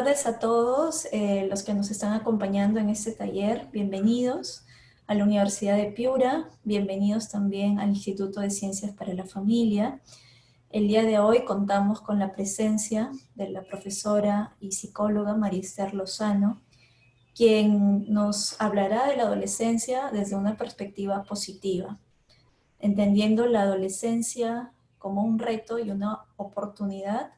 tardes a todos los que nos están acompañando en este taller. Bienvenidos a la Universidad de Piura, bienvenidos también al Instituto de Ciencias para la Familia. El día de hoy contamos con la presencia de la profesora y psicóloga María Esther Lozano, quien nos hablará de la adolescencia desde una perspectiva positiva, entendiendo la adolescencia como un reto y una oportunidad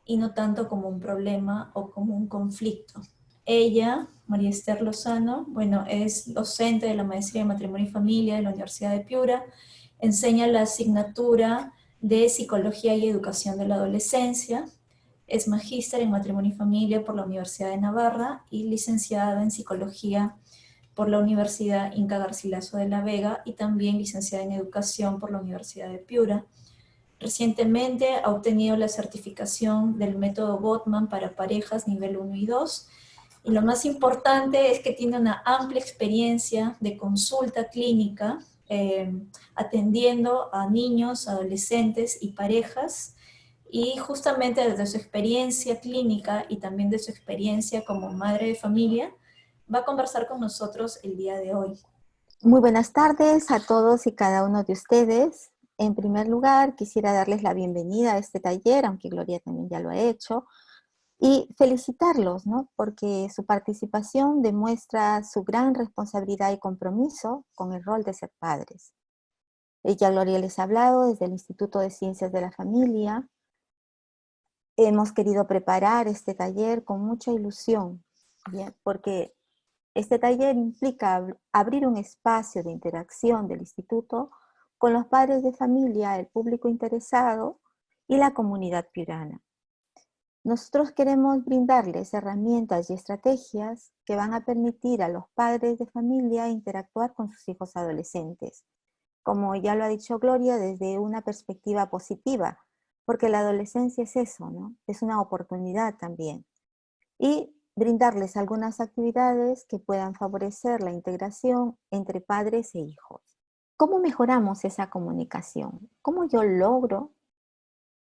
y no tanto como un problema o como un conflicto. Ella, María Esther Lozano, bueno, es docente de la Maestría de Matrimonio y Familia de la Universidad de Piura, enseña la asignatura de Psicología y Educación de la Adolescencia, es magíster en Matrimonio y Familia por la Universidad de Navarra y licenciada en Psicología por la Universidad Inca Garcilaso de la Vega y también licenciada en Educación por la Universidad de Piura. Recientemente ha obtenido la certificación del método Gottman para parejas nivel 1 y 2. Y lo más importante es que tiene una amplia experiencia de consulta clínica, atendiendo a niños, adolescentes y parejas. Y justamente desde su experiencia clínica y también de su experiencia como madre de familia, va a conversar con nosotros el día de hoy. Muy buenas tardes a todos y cada uno de ustedes. En primer lugar, quisiera darles la bienvenida a este taller, aunque Gloria también ya lo ha hecho, y felicitarlos, ¿no? Porque su participación demuestra su gran responsabilidad y compromiso con el rol de ser padres. Ya Gloria les ha hablado desde el Instituto de Ciencias de la Familia. Hemos querido preparar este taller con mucha ilusión, ¿bien? Porque este taller implica abrir un espacio de interacción del instituto con los padres de familia, el público interesado y la comunidad piurana. Nosotros queremos brindarles herramientas y estrategias que van a permitir a los padres de familia interactuar con sus hijos adolescentes. Como ya lo ha dicho Gloria, desde una perspectiva positiva, porque la adolescencia es eso, ¿no? Es una oportunidad también. Y brindarles algunas actividades que puedan favorecer la integración entre padres e hijos. ¿Cómo mejoramos esa comunicación? ¿Cómo yo logro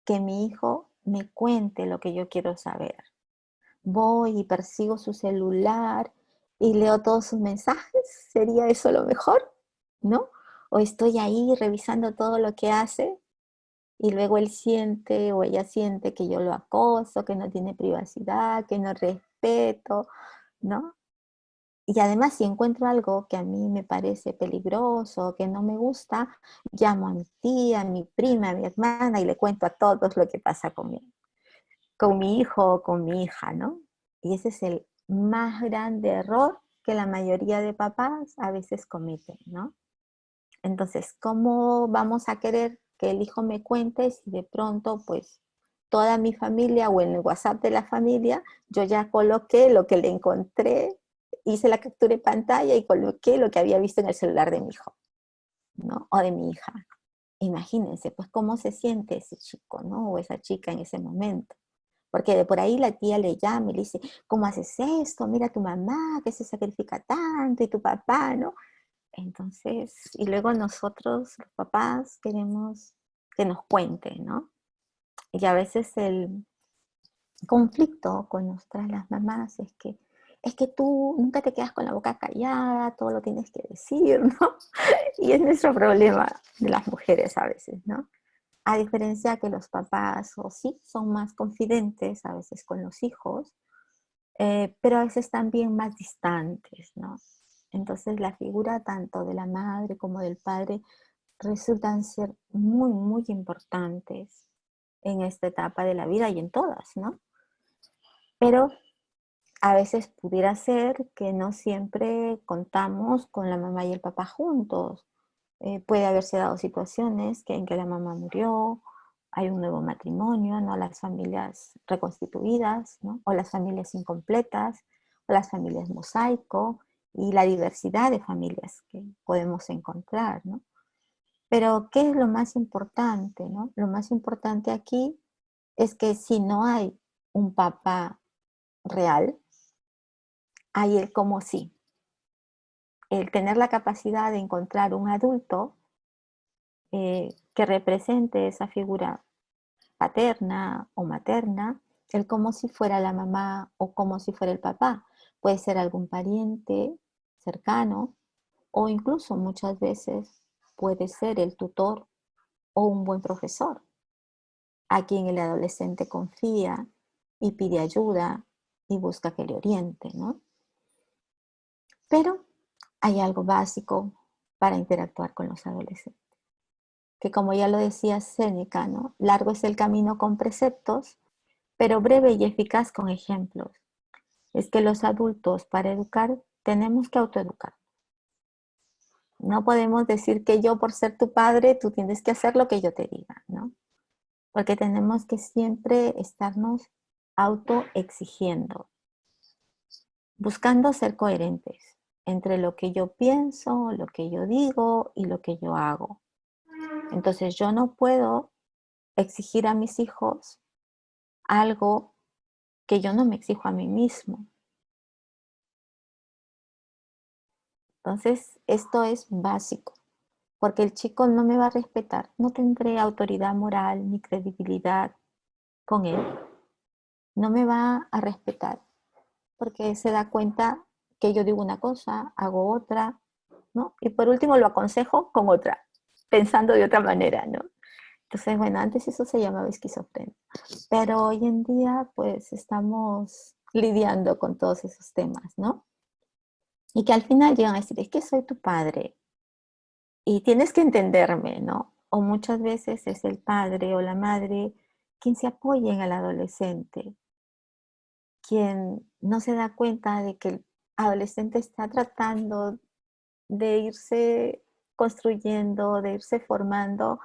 que mi hijo me cuente lo que yo quiero saber? Voy y persigo su celular y leo todos sus mensajes. ¿Sería eso lo mejor? ¿No? O estoy ahí revisando todo lo que hace y luego él siente o ella siente que yo lo acoso, que no tiene privacidad, que no respeto, ¿no? Y además, si encuentro algo que a mí me parece peligroso, que no me gusta, llamo a mi tía, a mi prima, a mi hermana y le cuento a todos lo que pasa con mi hijo o con mi hija, ¿no? Y ese es el más grande error que la mayoría de papás a veces cometen, ¿no? Entonces, ¿cómo vamos a querer que el hijo me cuente si de pronto, pues, toda mi familia o en el WhatsApp de la familia, yo ya coloqué lo que le encontré, hice la captura de pantalla y coloqué lo que había visto en el celular de mi hijo, ¿no? O de mi hija. Imagínense, pues, cómo se siente ese chico, ¿no? O esa chica en ese momento. Porque de por ahí la tía le llama y le dice, ¿cómo haces esto? Mira a tu mamá que se sacrifica tanto y tu papá, ¿no? Entonces, y luego nosotros, los papás, queremos que nos cuenten, ¿no? Y a veces el conflicto con nuestras las mamás es que tú nunca te quedas con la boca callada, todo lo tienes que decir, ¿no? Y es nuestro problema de las mujeres a veces, ¿no? A diferencia que los papás, o sí, son más confidentes a veces con los hijos, pero a veces también más distantes, ¿no? Entonces la figura tanto de la madre como del padre resultan ser muy, muy importantes en esta etapa de la vida y en todas, ¿no? Pero a veces pudiera ser que no siempre contamos con la mamá y el papá juntos. Puede haberse dado situaciones en que la mamá murió, hay un nuevo matrimonio, ¿no? Las familias reconstituidas, ¿no? O las familias incompletas, o las familias mosaico, y la diversidad de familias que podemos encontrar, ¿no? Pero, ¿qué es lo más importante, no? Lo más importante aquí es que si no hay un papá real, hay el como sí. El tener la capacidad de encontrar un adulto que represente esa figura paterna o materna, el como si fuera la mamá o como si fuera el papá. Puede ser algún pariente cercano o incluso muchas veces puede ser el tutor o un buen profesor a quien el adolescente confía y pide ayuda y busca que le oriente, ¿no? Pero hay algo básico para interactuar con los adolescentes, que como ya lo decía Séneca, ¿no? Largo es el camino con preceptos, pero breve y eficaz con ejemplos. Es que los adultos para educar tenemos que autoeducar. No podemos decir que yo por ser tu padre tú tienes que hacer lo que yo te diga, ¿no? Porque tenemos que siempre estarnos autoexigiendo, buscando ser coherentes entre lo que yo pienso, lo que yo digo y lo que yo hago. Entonces yo no puedo exigir a mis hijos algo que yo no me exijo a mí mismo. Entonces esto es básico, porque el chico no me va a respetar, no tendré autoridad moral ni credibilidad con él, no me va a respetar, porque se da cuenta que yo digo una cosa, hago otra, ¿no? Y por último lo aconsejo con otra, pensando de otra manera, ¿no? Entonces, bueno, antes eso se llamaba esquizofrenia, pero hoy en día pues estamos lidiando con todos esos temas, ¿no? Y que al final llegan a decir, es que soy tu padre y tienes que entenderme, ¿no? O muchas veces es el padre o la madre quien se apoya en el adolescente, quien no se da cuenta de que el adolescente está tratando de irse construyendo, de irse formando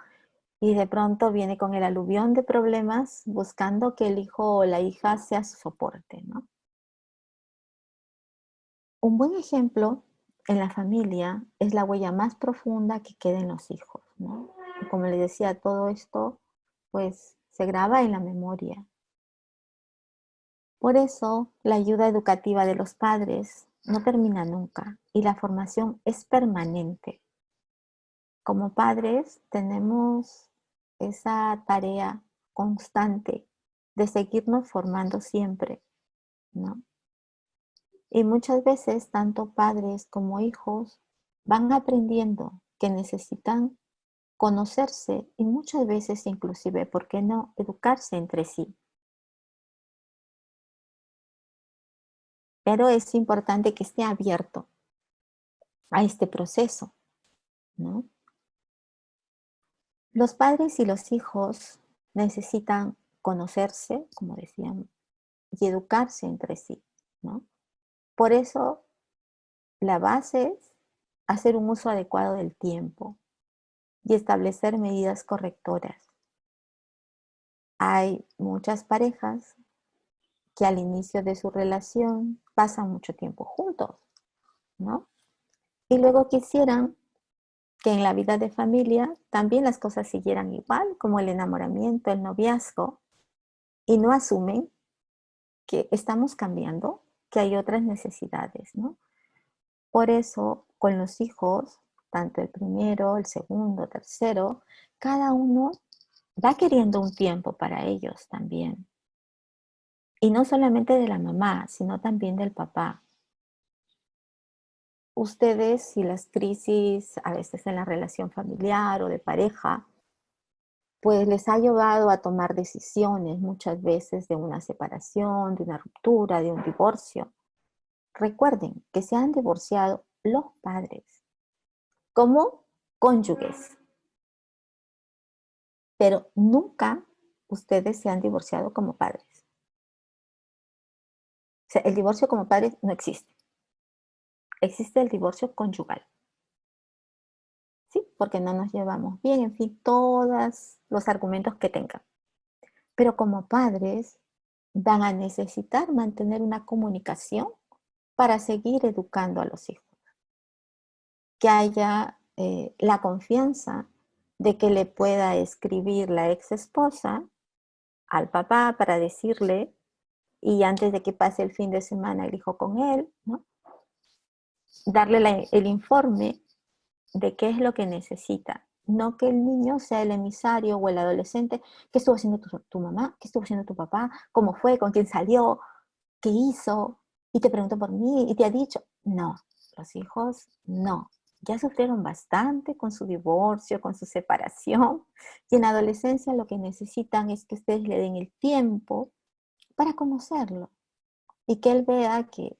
y de pronto viene con el aluvión de problemas buscando que el hijo o la hija sea su soporte, ¿no? Un buen ejemplo en la familia es la huella más profunda que queda en los hijos, ¿no? Y como les decía, todo esto pues se graba en la memoria. Por eso la ayuda educativa de los padres no termina nunca y la formación es permanente. Como padres tenemos esa tarea constante de seguirnos formando siempre, ¿no? Y muchas veces tanto padres como hijos van aprendiendo que necesitan conocerse y muchas veces inclusive, ¿por qué no?, educarse entre sí. Pero es importante que esté abierto a este proceso, ¿no? Los padres y los hijos necesitan conocerse, como decíamos, y educarse entre sí, ¿no? Por eso la base es hacer un uso adecuado del tiempo y establecer medidas correctoras. Hay muchas parejas que al inicio de su relación pasan mucho tiempo juntos, ¿no? Y luego quisieran que en la vida de familia también las cosas siguieran igual, como el enamoramiento, el noviazgo, y no asumen que estamos cambiando, que hay otras necesidades, ¿no? Por eso, con los hijos, tanto el primero, el segundo, tercero, cada uno va queriendo un tiempo para ellos también. Y no solamente de la mamá, sino también del papá. Ustedes, si las crisis a veces en la relación familiar o de pareja, pues les ha llevado a tomar decisiones muchas veces de una separación, de una ruptura, de un divorcio. Recuerden que se han divorciado los padres como cónyuges, pero nunca ustedes se han divorciado como padres. O sea, el divorcio como padres no existe. Existe el divorcio conyugal. ¿Sí? Porque no nos llevamos bien, en fin, todos los argumentos que tengan. Pero como padres van a necesitar mantener una comunicación para seguir educando a los hijos. Que haya la confianza de que le pueda escribir la ex esposa al papá para decirle, y antes de que pase el fin de semana el hijo con él, ¿no?, darle el informe de qué es lo que necesita No que el niño sea el emisario o el adolescente. ¿Qué estuvo haciendo tu mamá? ¿Qué estuvo haciendo tu papá? ¿Cómo fue? ¿Con quién salió? ¿Qué hizo? Y te preguntó por mí y te ha dicho. No, los hijos no. Ya sufrieron bastante con su divorcio, con su separación. Y en la adolescencia lo que necesitan es que ustedes le den el tiempo para conocerlo. Y que él vea que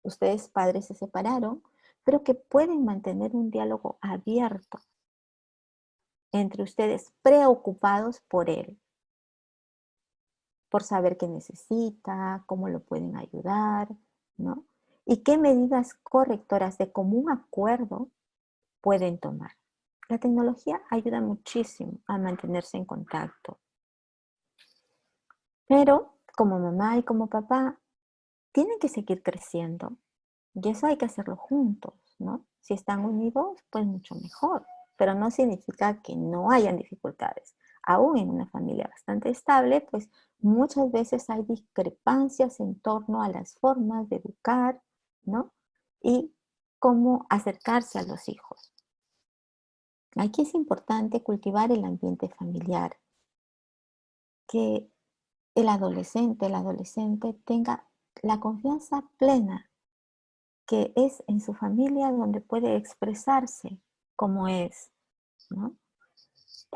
ustedes padres se separaron, pero que pueden mantener un diálogo abierto entre ustedes, preocupados por él, por saber qué necesita, cómo lo pueden ayudar, ¿no? Y qué medidas correctoras de común acuerdo pueden tomar. La tecnología ayuda muchísimo a mantenerse en contacto, pero como mamá y como papá tienen que seguir creciendo y eso hay que hacerlo juntos, ¿no? Si están unidos, pues mucho mejor, pero no significa que no hayan dificultades. Aún en una familia bastante estable, pues muchas veces hay discrepancias en torno a las formas de educar, ¿no? Y cómo acercarse a los hijos. Aquí es importante cultivar el ambiente familiar, que el adolescente tenga la confianza plena que es en su familia donde puede expresarse como es, ¿no?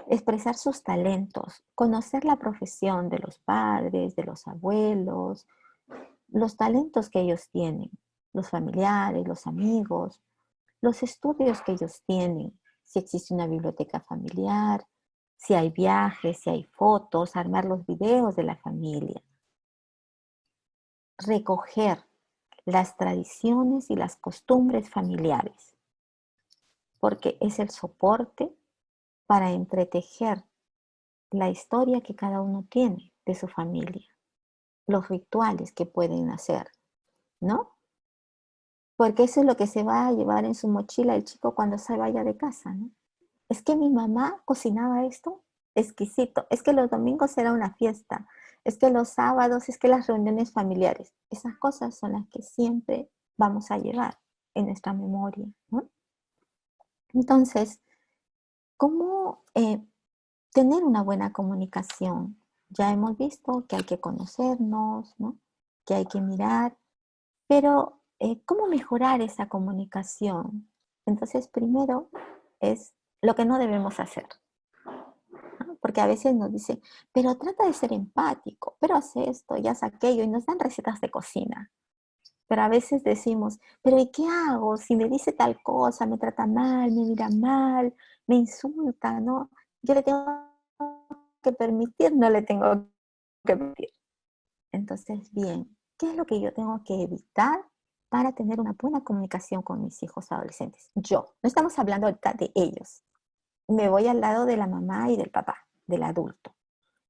Expresar sus talentos, conocer la profesión de los padres, de los abuelos, los talentos que ellos tienen, los familiares, los amigos, los estudios que ellos tienen, si existe una biblioteca familiar, si hay viajes, si hay fotos, armar los videos de la familia, recoger las tradiciones y las costumbres familiares, porque es el soporte para entretejer la historia que cada uno tiene de su familia, los rituales que pueden hacer, ¿no? Porque eso es lo que se va a llevar en su mochila el chico cuando se vaya de casa, ¿no? Es que mi mamá cocinaba esto exquisito, es que los domingos era una fiesta, es que los sábados, es que las reuniones familiares, esas cosas son las que siempre vamos a llevar en nuestra memoria, ¿no? Entonces, ¿cómo tener una buena comunicación? Ya hemos visto que hay que conocernos, ¿no? Que hay que mirar, pero ¿cómo mejorar esa comunicación? Entonces, primero es lo que no debemos hacer, ¿no? Porque a veces nos dicen, pero trata de ser empático, pero haz esto y haz aquello, y nos dan recetas de cocina. Pero a veces decimos, pero ¿y qué hago? Si me dice tal cosa, me trata mal, me mira mal, me insulta, ¿no? Yo le tengo que permitir, no le tengo que permitir. Entonces, bien, ¿qué es lo que yo tengo que evitar para tener una buena comunicación con mis hijos adolescentes? Yo, no estamos hablando ahorita de ellos. Me voy al lado de la mamá y del papá, del adulto.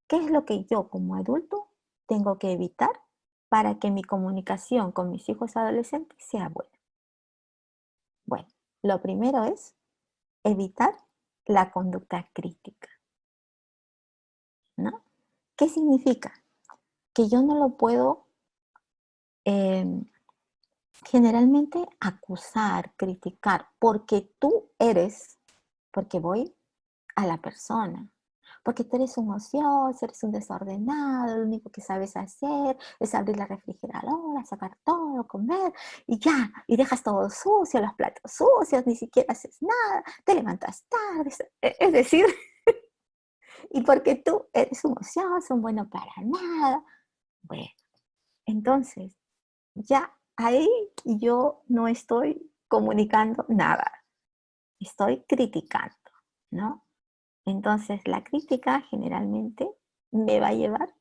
¿Qué es lo que yo como adulto tengo que evitar para que mi comunicación con mis hijos adolescentes sea buena? Bueno, lo primero es evitar la conducta crítica, ¿no? ¿Qué significa? Que yo no lo puedo eh, generalmente acusar, criticar, porque tú eres, porque voy a la persona. Porque tú eres un ocioso, eres un desordenado, lo único que sabes hacer es abrir la refrigeradora, sacar todo, comer y ya, y dejas todo sucio, los platos sucios, ni siquiera haces nada, te levantas tarde, es decir, y porque tú eres un ocioso, un bueno para nada. Bueno, entonces, ya ahí yo no estoy comunicando nada, estoy criticando, ¿no? Entonces, la crítica generalmente me va a llevar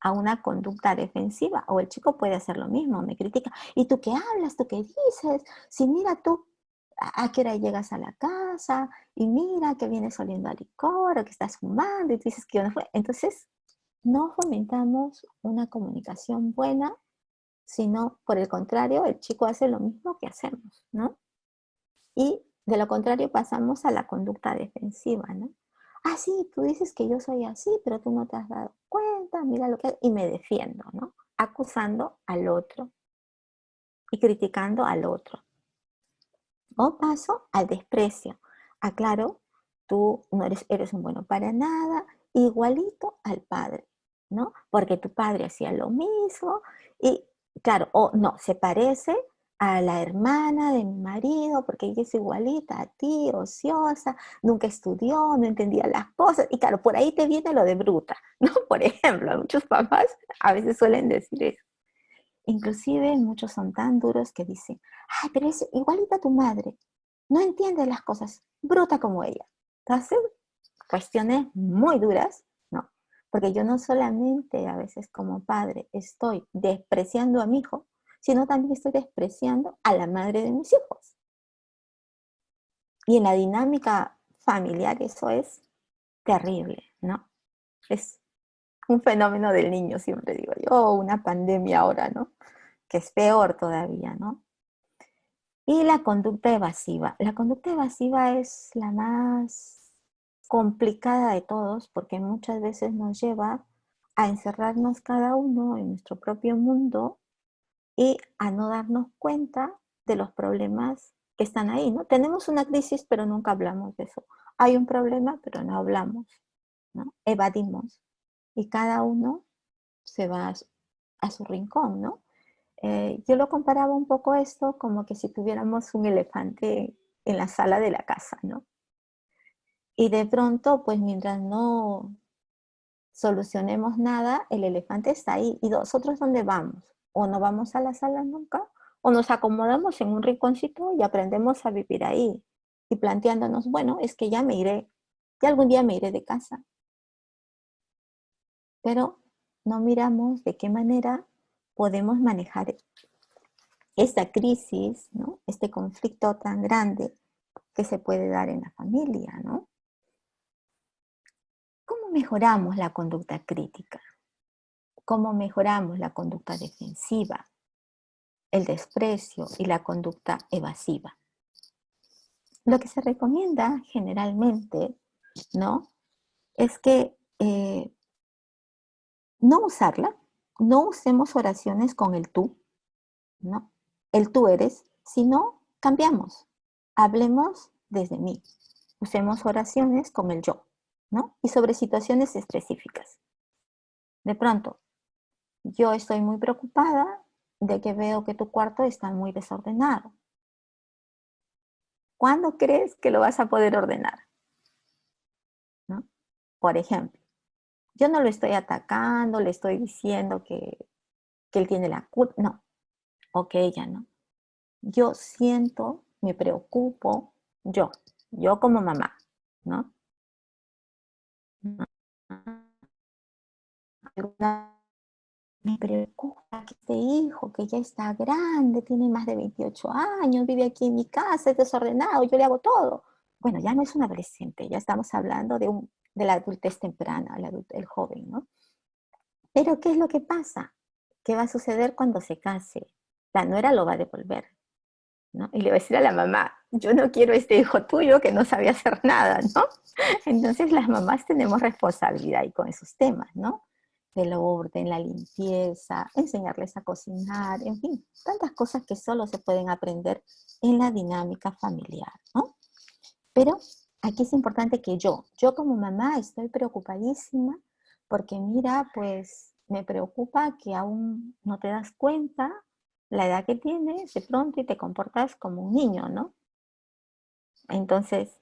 a una conducta defensiva, o el chico puede hacer lo mismo, me critica, ¿y tú qué hablas? ¿Tú qué dices? Si mira tú, ¿a qué hora llegas a la casa? Y mira que vienes oliendo a licor, o que estás fumando, y tú dices que yo no fue. Entonces, no fomentamos una comunicación buena, sino por el contrario, el chico hace lo mismo que hacemos, ¿no? Y de lo contrario pasamos a la conducta defensiva, ¿no? Ah, sí, tú dices que yo soy así, pero tú no te has dado cuenta, mira lo que... Y me defiendo, ¿no? Acusando al otro y criticando al otro. O paso al desprecio. Aclaro, tú no eres un bueno para nada, igualito al padre, ¿no? Porque tu padre hacía lo mismo y, claro, o no, se parece a la hermana de mi marido porque ella es igualita a ti, ociosa, nunca estudió, no entendía las cosas. Y claro, por ahí te viene lo de bruta, ¿no? Por ejemplo, muchos papás a veces suelen decir eso. Inclusive muchos son tan duros que dicen, ay, pero es igualita a tu madre, no entiende las cosas, bruta como ella. Entonces, cuestiones muy duras, ¿no? Porque yo no solamente a veces como padre estoy despreciando a mi hijo, sino también estoy despreciando a la madre de mis hijos. Y en la dinámica familiar eso es terrible, ¿no? Es un fenómeno del niño, siempre digo yo, o una pandemia ahora, ¿no? Que es peor todavía, ¿no? Y la conducta evasiva. La conducta evasiva es la más complicada de todos porque muchas veces nos lleva a encerrarnos cada uno en nuestro propio mundo y a no darnos cuenta de los problemas que están ahí, ¿no? Tenemos una crisis, pero nunca hablamos de eso. Hay un problema, pero no hablamos, ¿no? Evadimos y cada uno se va a su rincón, ¿no? Yo lo comparaba un poco esto como que si tuviéramos un elefante en la sala de la casa, ¿no? Y de pronto, pues mientras no solucionemos nada, el elefante está ahí. ¿Y nosotros dónde vamos? O no vamos a la sala nunca, o nos acomodamos en un rinconcito y aprendemos a vivir ahí. Y planteándonos, bueno, es que ya me iré, ya algún día me iré de casa. Pero no miramos de qué manera podemos manejar esta crisis, ¿no? Este conflicto tan grande que se puede dar en la familia, ¿no? ¿Cómo mejoramos la conducta crítica? ¿Cómo mejoramos la conducta defensiva, el desprecio y la conducta evasiva? Lo que se recomienda generalmente, ¿no? Es que no usarla, no usemos oraciones con el tú, ¿no? El tú eres, sino cambiamos. Hablemos desde mí. Usemos oraciones con el yo, ¿no? Y sobre situaciones específicas. De pronto, yo estoy muy preocupada de que veo que tu cuarto está muy desordenado. ¿Cuándo crees que lo vas a poder ordenar? ¿No? Por ejemplo, yo no lo estoy atacando, le estoy diciendo que él tiene la culpa. No, o que ella no. Yo siento, me preocupo, yo como mamá, ¿no? Me preocupa que este hijo, que ya está grande, tiene más de 28 años, vive aquí en mi casa, es desordenado, yo le hago todo. Bueno, ya no es un adolescente, ya estamos hablando de la adultez temprana, el joven, ¿no? Pero ¿qué es lo que pasa? ¿Qué va a suceder cuando se case? La nuera lo va a devolver, ¿no? Y le va a decir a la mamá, yo no quiero este hijo tuyo que no sabe hacer nada, ¿no? Entonces las mamás tenemos responsabilidad ahí con esos temas, ¿no? Del orden, la limpieza, enseñarles a cocinar, en fin, tantas cosas que solo se pueden aprender en la dinámica familiar, ¿no? Pero aquí es importante que yo como mamá estoy preocupadísima porque mira, pues me preocupa que aún no te das cuenta la edad que tienes de pronto y te comportas como un niño, ¿no? Entonces,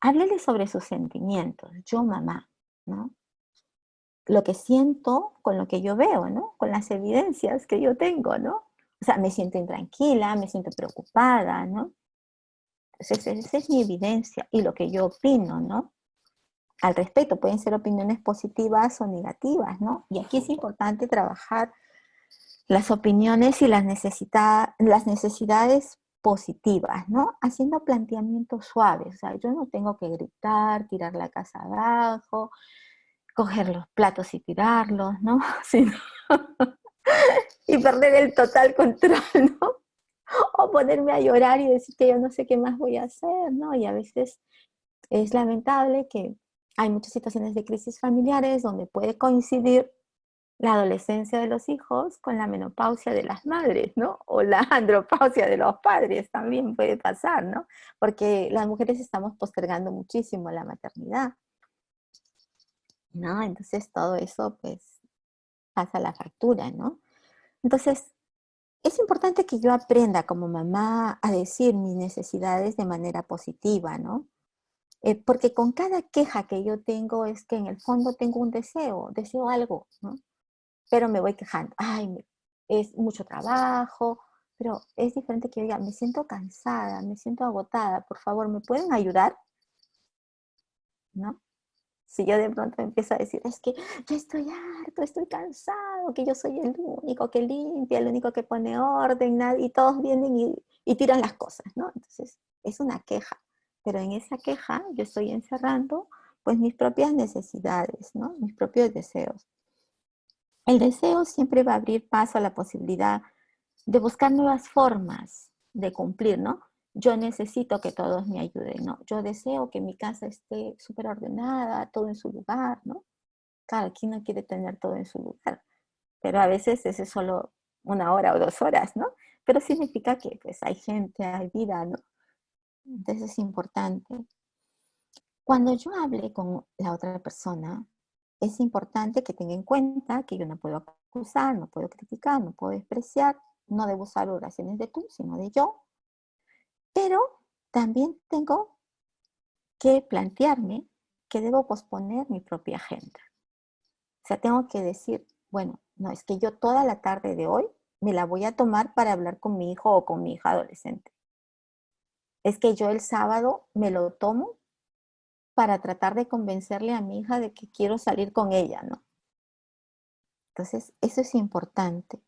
háblele sobre sus sentimientos, yo mamá, ¿no? Lo que siento con lo que yo veo, ¿no? Con las evidencias que yo tengo, ¿no? O sea, me siento intranquila, me siento preocupada, ¿no? Entonces, esa es mi evidencia y lo que yo opino, ¿no? Al respecto, pueden ser opiniones positivas o negativas, ¿no? Y aquí es importante trabajar las opiniones y las necesidades positivas, ¿no? Haciendo planteamientos suaves, o sea, yo no tengo que gritar, tirar la casa abajo, coger los platos y tirarlos, ¿no? Sino y perder el total control, ¿no? O ponerme a llorar y decir que yo no sé qué más voy a hacer, ¿no? Y a veces es lamentable que hay muchas situaciones de crisis familiares donde puede coincidir la adolescencia de los hijos con la menopausia de las madres, ¿no? O la andropausia de los padres también puede pasar, ¿no? Porque las mujeres estamos postergando muchísimo la maternidad, ¿no? Entonces todo eso pues pasa la factura, ¿no? Entonces es importante que yo aprenda como mamá a decir mis necesidades de manera positiva, ¿no? Porque con cada queja que yo tengo es que en el fondo tengo un deseo algo, ¿no? Pero me voy quejando, ay, es mucho trabajo, pero es diferente que yo diga, me siento cansada, me siento agotada, por favor, ¿me pueden ayudar? ¿No? Si yo de pronto empiezo a decir, es que yo estoy harto, estoy cansado, que yo soy el único que limpia, el único que pone orden, y todos vienen y tiran las cosas, ¿no? Entonces, es una queja, pero en esa queja yo estoy encerrando pues mis propias necesidades, ¿no? Mis propios deseos. El deseo siempre va a abrir paso a la posibilidad de buscar nuevas formas de cumplir, ¿no? Yo necesito que todos me ayuden, ¿no? Yo deseo que mi casa esté súper ordenada, todo en su lugar, ¿no? Claro, ¿quién no quiere tener todo en su lugar? Pero a veces eso es solo 1 hora o 2 horas, ¿no? Pero significa que pues hay gente, hay vida, ¿no? Entonces es importante. Cuando yo hable con la otra persona, es importante que tenga en cuenta que yo no puedo acusar, no puedo criticar, no puedo despreciar, no debo usar oraciones de tú, sino de yo, pero también tengo que plantearme que debo posponer mi propia agenda. O sea, tengo que decir, bueno, no, es que yo toda la tarde de hoy me la voy a tomar para hablar con mi hijo o con mi hija adolescente. Es que yo el sábado me lo tomo para tratar de convencerle a mi hija de que quiero salir con ella, ¿no? Entonces, eso es importante.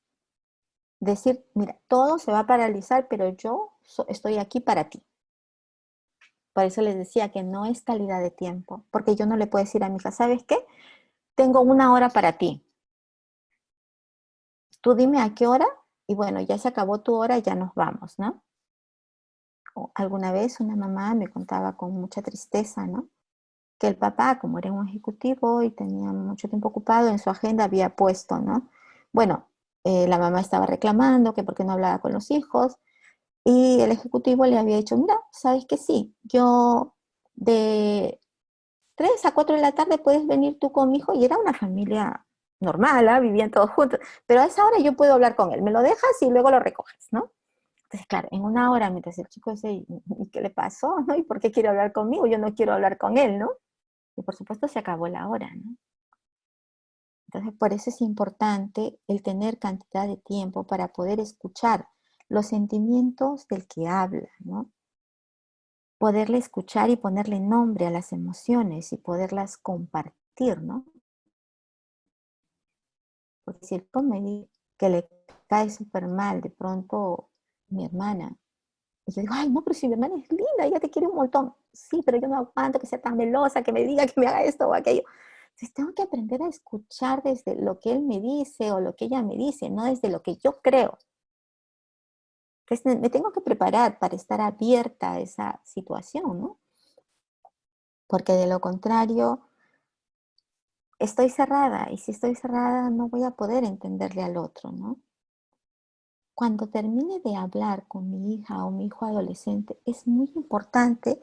Decir, mira, todo se va a paralizar, pero yo estoy aquí para ti. Por eso les decía que no es calidad de tiempo, porque yo no le puedo decir a mi hija, ¿sabes qué? Tengo 1 hora para ti. Tú dime a qué hora y bueno, ya se acabó tu hora y ya nos vamos, ¿no? O alguna vez una mamá me contaba con mucha tristeza, ¿no? Que el papá, como era un ejecutivo y tenía mucho tiempo ocupado, en su agenda había puesto, ¿no? Bueno, la mamá estaba reclamando que por qué no hablaba con los hijos y el ejecutivo le había dicho, mira, sabes que sí, yo de 3 a 4 de la tarde puedes venir tú con mi hijo y era una familia normal, ¿eh? Vivían todos juntos, pero a esa hora yo puedo hablar con él, me lo dejas y luego lo recoges, ¿no? Entonces, claro, en 1 hora, mientras el chico dice, ¿y qué le pasó? ¿No? ¿Y por qué quiere hablar conmigo? Yo no quiero hablar con él, ¿no? Y por supuesto se acabó la hora, ¿no? Entonces, por eso es importante el tener cantidad de tiempo para poder escuchar los sentimientos del que habla, ¿no? Poderle escuchar y ponerle nombre a las emociones y poderlas compartir, ¿no? Porque si el me dice que le cae súper mal de pronto mi hermana, y yo digo, ay, no, pero si mi hermana es linda, ella te quiere un montón. Sí, pero yo no aguanto que sea tan melosa, que me diga que me haga esto o aquello. Entonces tengo que aprender a escuchar desde lo que él me dice o lo que ella me dice, no desde lo que yo creo. Entonces me tengo que preparar para estar abierta a esa situación, ¿no? Porque de lo contrario, estoy cerrada y si estoy cerrada no voy a poder entenderle al otro, ¿no? Cuando termine de hablar con mi hija o mi hijo adolescente, es muy importante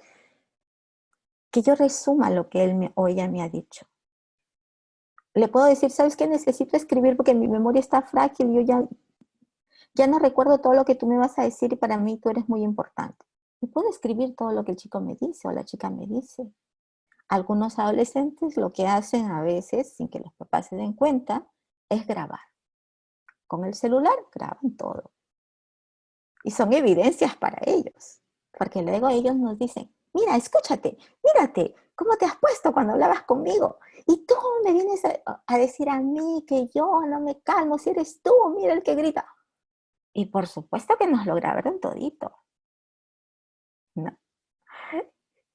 que yo resuma lo que o ella me ha dicho. Le puedo decir, ¿sabes qué? Necesito escribir porque mi memoria está frágil, yo ya no recuerdo todo lo que tú me vas a decir y para mí tú eres muy importante. Y puedo escribir todo lo que el chico me dice o la chica me dice. Algunos adolescentes lo que hacen a veces, sin que los papás se den cuenta, es grabar. Con el celular graban todo. Y son evidencias para ellos. Porque luego ellos nos dicen, mira, escúchate, mírate, ¿cómo te has puesto cuando hablabas conmigo? Y tú me vienes a decir a mí que yo no me calmo, si eres tú, mira el que grita. Y por supuesto que nos lo grabaron todito, ¿no?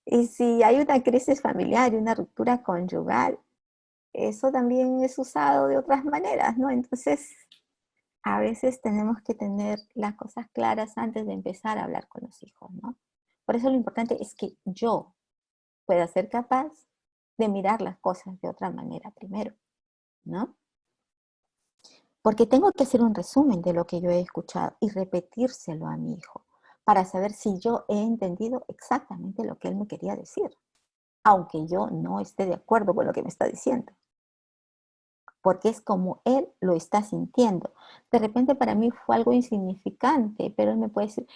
Y si hay una crisis familiar y una ruptura conyugal, eso también es usado de otras maneras, ¿no? Entonces, a veces tenemos que tener las cosas claras antes de empezar a hablar con los hijos, ¿no? Por eso lo importante es que yo pueda ser capaz de mirar las cosas de otra manera primero, ¿no? Porque tengo que hacer un resumen de lo que yo he escuchado y repetírselo a mi hijo para saber si yo he entendido exactamente lo que él me quería decir, aunque yo no esté de acuerdo con lo que me está diciendo, porque es como él lo está sintiendo. De repente para mí fue algo insignificante, pero él me puede decir,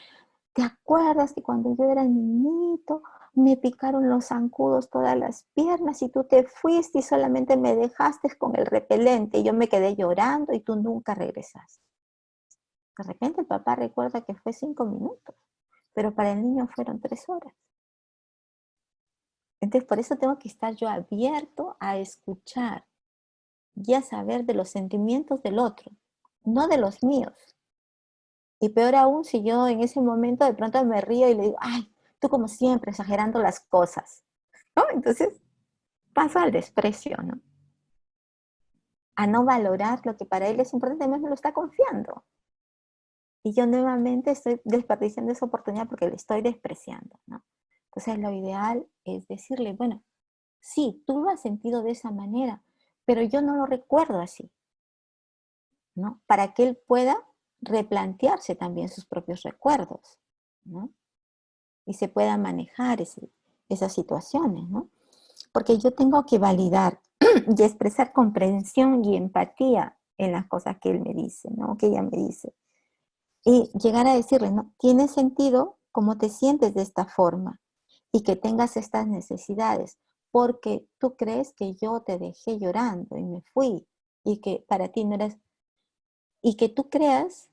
¿te acuerdas que cuando yo era niñito me picaron los zancudos todas las piernas y tú te fuiste y solamente me dejaste con el repelente y yo me quedé llorando y tú nunca regresaste? De repente el papá recuerda que fue 5 minutos, pero para el niño fueron 3 horas. Entonces por eso tengo que estar yo abierto a escuchar y a saber de los sentimientos del otro, no de los míos. Y peor aún si yo en ese momento de pronto me río y le digo, ay, tú como siempre exagerando las cosas, ¿no? Entonces paso al desprecio, ¿no? A no valorar lo que para él es importante, además me lo está confiando. Y yo nuevamente estoy desperdiciando esa oportunidad porque le estoy despreciando, ¿no? Entonces lo ideal es decirle, bueno, sí, tú lo has sentido de esa manera, pero yo no lo recuerdo así, ¿no? Para que él pueda replantearse también sus propios recuerdos, ¿no? Y se pueda manejar esas situaciones, ¿no? Porque yo tengo que validar y expresar comprensión y empatía en las cosas que él me dice, ¿no? Que ella me dice. Y llegar a decirle, ¿no? Tiene sentido cómo te sientes de esta forma y que tengas estas necesidades, porque tú crees que yo te dejé llorando y me fui y que para ti no eres, y que tú creas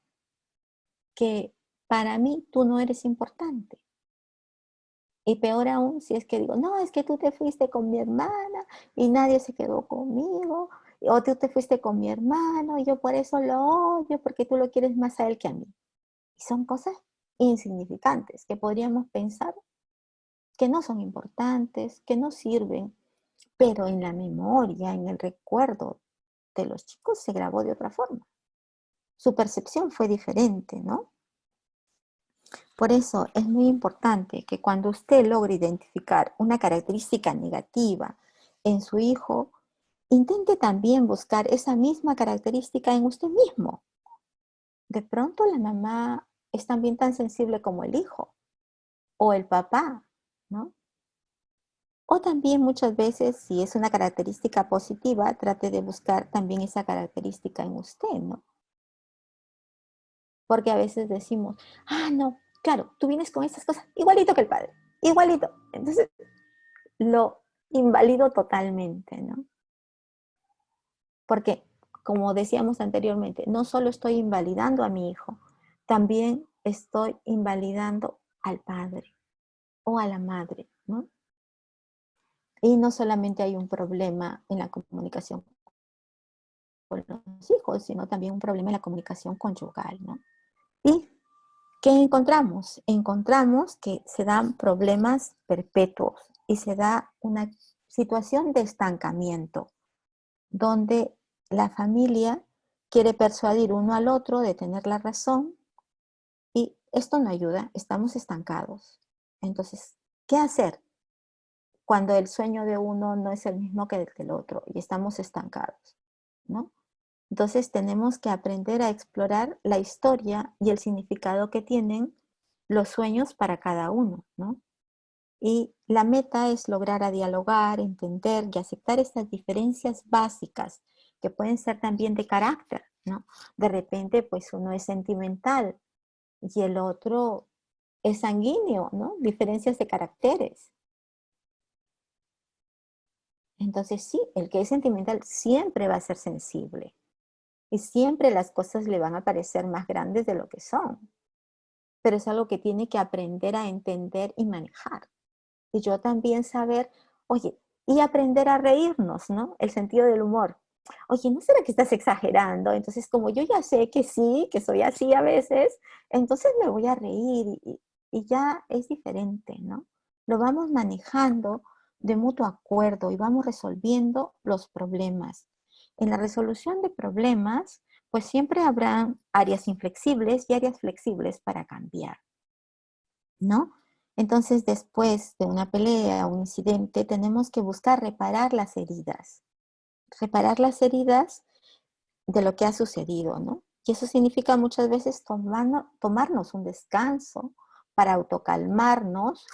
que para mí tú no eres importante. Y peor aún si es que digo, no, es que tú te fuiste con mi hermana y nadie se quedó conmigo, o tú te fuiste con mi hermano y yo por eso lo odio, porque tú lo quieres más a él que a mí. Y son cosas insignificantes que podríamos pensar que no son importantes, que no sirven, pero en la memoria, en el recuerdo de los chicos se grabó de otra forma. Su percepción fue diferente, ¿no? Por eso es muy importante que cuando usted logre identificar una característica negativa en su hijo, intente también buscar esa misma característica en usted mismo. De pronto la mamá es también tan sensible como el hijo o el papá, ¿no? O también muchas veces, si es una característica positiva, trate de buscar también esa característica en usted, ¿no? Porque a veces decimos, ah, no, claro, tú vienes con estas cosas igualito que el padre, igualito. Entonces, lo invalido totalmente, ¿no? Porque, como decíamos anteriormente, no solo estoy invalidando a mi hijo, también estoy invalidando al padre o a la madre, ¿no? Y no solamente hay un problema en la comunicación con los hijos, sino también un problema en la comunicación conyugal, ¿no? ¿Y qué encontramos? Encontramos que se dan problemas perpetuos y se da una situación de estancamiento, donde la familia quiere persuadir uno al otro de tener la razón y esto no ayuda, estamos estancados. Entonces, ¿qué hacer cuando el sueño de uno no es el mismo que el del otro y estamos estancados, ¿no? Entonces tenemos que aprender a explorar la historia y el significado que tienen los sueños para cada uno, ¿no? Y la meta es lograr a dialogar, entender y aceptar estas diferencias básicas que pueden ser también de carácter, ¿no? De repente, pues uno es sentimental y el otro es sanguíneo, ¿no? Diferencias de caracteres. Entonces sí, el que es sentimental siempre va a ser sensible y siempre las cosas le van a parecer más grandes de lo que son, pero es algo que tiene que aprender a entender y manejar. Y yo también saber, oye, y aprender a reírnos, ¿no? El sentido del humor. Oye, ¿no será que estás exagerando? Entonces, como yo ya sé que sí, que soy así a veces, entonces me voy a reír y ya es diferente, ¿no? Lo vamos manejando de mutuo acuerdo y vamos resolviendo los problemas. En la resolución de problemas, pues siempre habrán áreas inflexibles y áreas flexibles para cambiar, ¿no? Entonces, después de una pelea o un incidente, tenemos que buscar reparar las heridas. Reparar las heridas de lo que ha sucedido, ¿no? Y eso significa muchas veces tomarnos un descanso para autocalmarnos,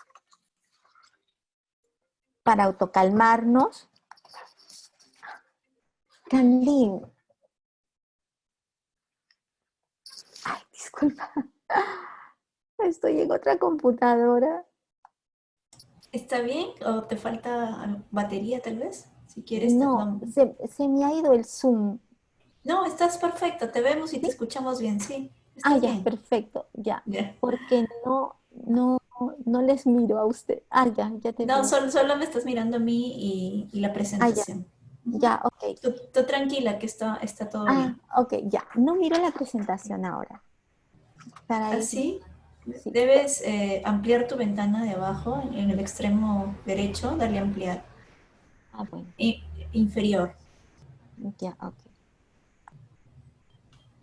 para autocalmarnos. Candín, ay, disculpa, estoy en otra computadora. ¿Está bien o te falta batería tal vez? Si quieres, No, se me ha ido el Zoom. no, estás perfecto, te vemos y te ¿Sí? escuchamos bien, sí, Ah, estás ya, bien. perfecto, ya. Ya. Porque no les miro a usted. Ah, ya te No, veo. solo me estás mirando a mí y la Ah, ya, presentación. Ujú. ya, ok. Tú tranquila que está todo Ah, bien. ok, ya. No miro la presentación ahora. Para ir, Así, sí. debes ampliar tu ventana de abajo en el extremo derecho, darle a ampliar. Ah, bueno, I- Inferior. ya, ok,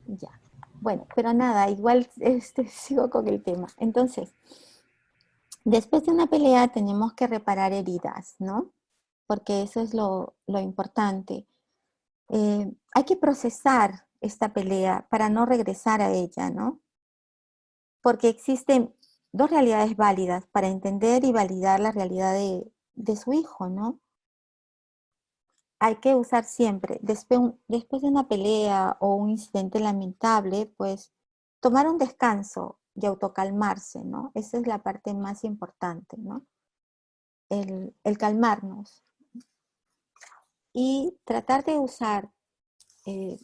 ya. Bueno, pero nada, igual sigo con el tema. Entonces, después de una pelea tenemos que reparar heridas, ¿no? Porque eso es lo importante. Hay que procesar esta pelea para no regresar a ella, ¿no? Porque existen dos realidades válidas para entender y validar la realidad de su hijo, ¿no? Hay que usar siempre, después de una pelea o un incidente lamentable, pues tomar un descanso y autocalmarse, ¿no? Esa es la parte más importante, ¿no? El calmarnos y tratar de usar eh,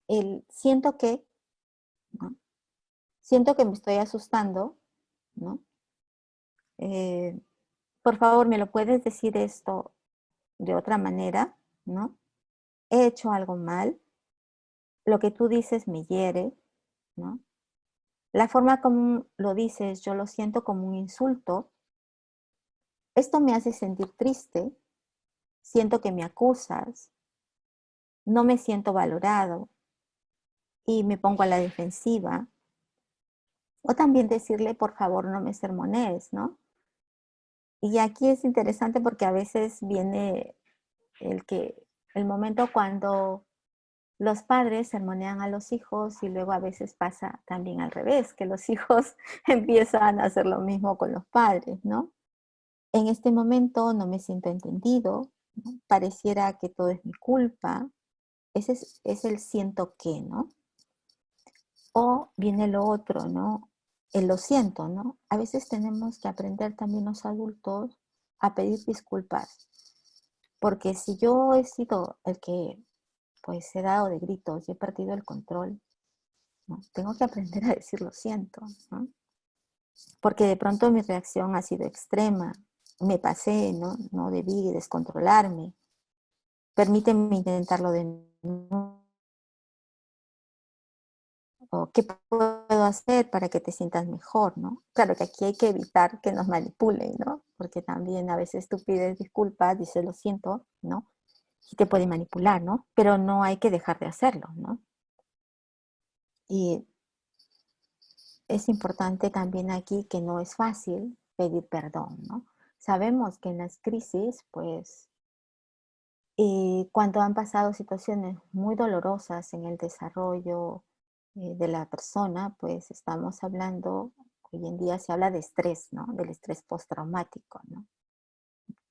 el ¿no? Siento que me estoy asustando, ¿no? Eh, por favor, ¿me lo puedes decir esto de otra manera? ¿No? He hecho algo mal, lo que tú dices me hiere, ¿no? La forma como lo dices, yo lo siento como un insulto. Esto me hace sentir triste, siento que me acusas, no me siento valorado y me pongo a la defensiva. O también decirle, por favor, no me sermonees, ¿no? Y aquí es interesante porque a veces viene el que el momento cuando los padres sermonean a los hijos y luego a veces pasa también al revés, que los hijos empiezan a hacer lo mismo con los padres, ¿no? En este momento no me siento entendido, ¿no? Pareciera que todo es mi culpa, ese es el siento que, ¿no? O viene lo otro, ¿no? El lo siento, ¿no? A veces tenemos que aprender también los adultos a pedir disculpas, porque si yo he sido el que pues he dado de gritos y he perdido el control, ¿no? Tengo que aprender a decir lo siento, ¿no? Porque de pronto mi reacción ha sido extrema, me pasé, ¿no? No debí descontrolarme, permíteme intentarlo de nuevo. ¿Qué puedo hacer para que te sientas mejor, no? Claro que aquí hay que evitar que nos manipulen, ¿no? Porque también a veces tú pides disculpas, dices lo siento, ¿no? Y te puede manipular, ¿no? Pero no hay que dejar de hacerlo, ¿no? Y es importante también aquí que no es fácil pedir perdón, ¿no? Sabemos que en las crisis, pues, cuando han pasado situaciones muy dolorosas en el desarrollo de la persona, pues estamos hablando, hoy en día se habla de estrés, ¿no? Del estrés postraumático, ¿no?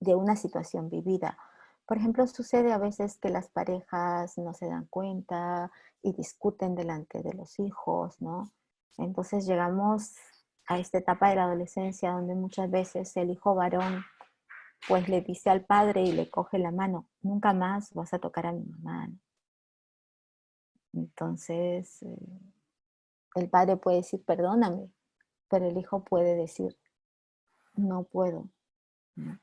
De una situación vivida. Por ejemplo, sucede a veces que las parejas no se dan cuenta y discuten delante de los hijos, ¿no? Entonces llegamos a esta etapa de la adolescencia donde muchas veces el hijo varón pues le dice al padre y le coge la mano, nunca más vas a tocar a mi mamá, ¿no? Entonces el padre puede decir perdóname, pero el hijo puede decir no puedo, ¿no?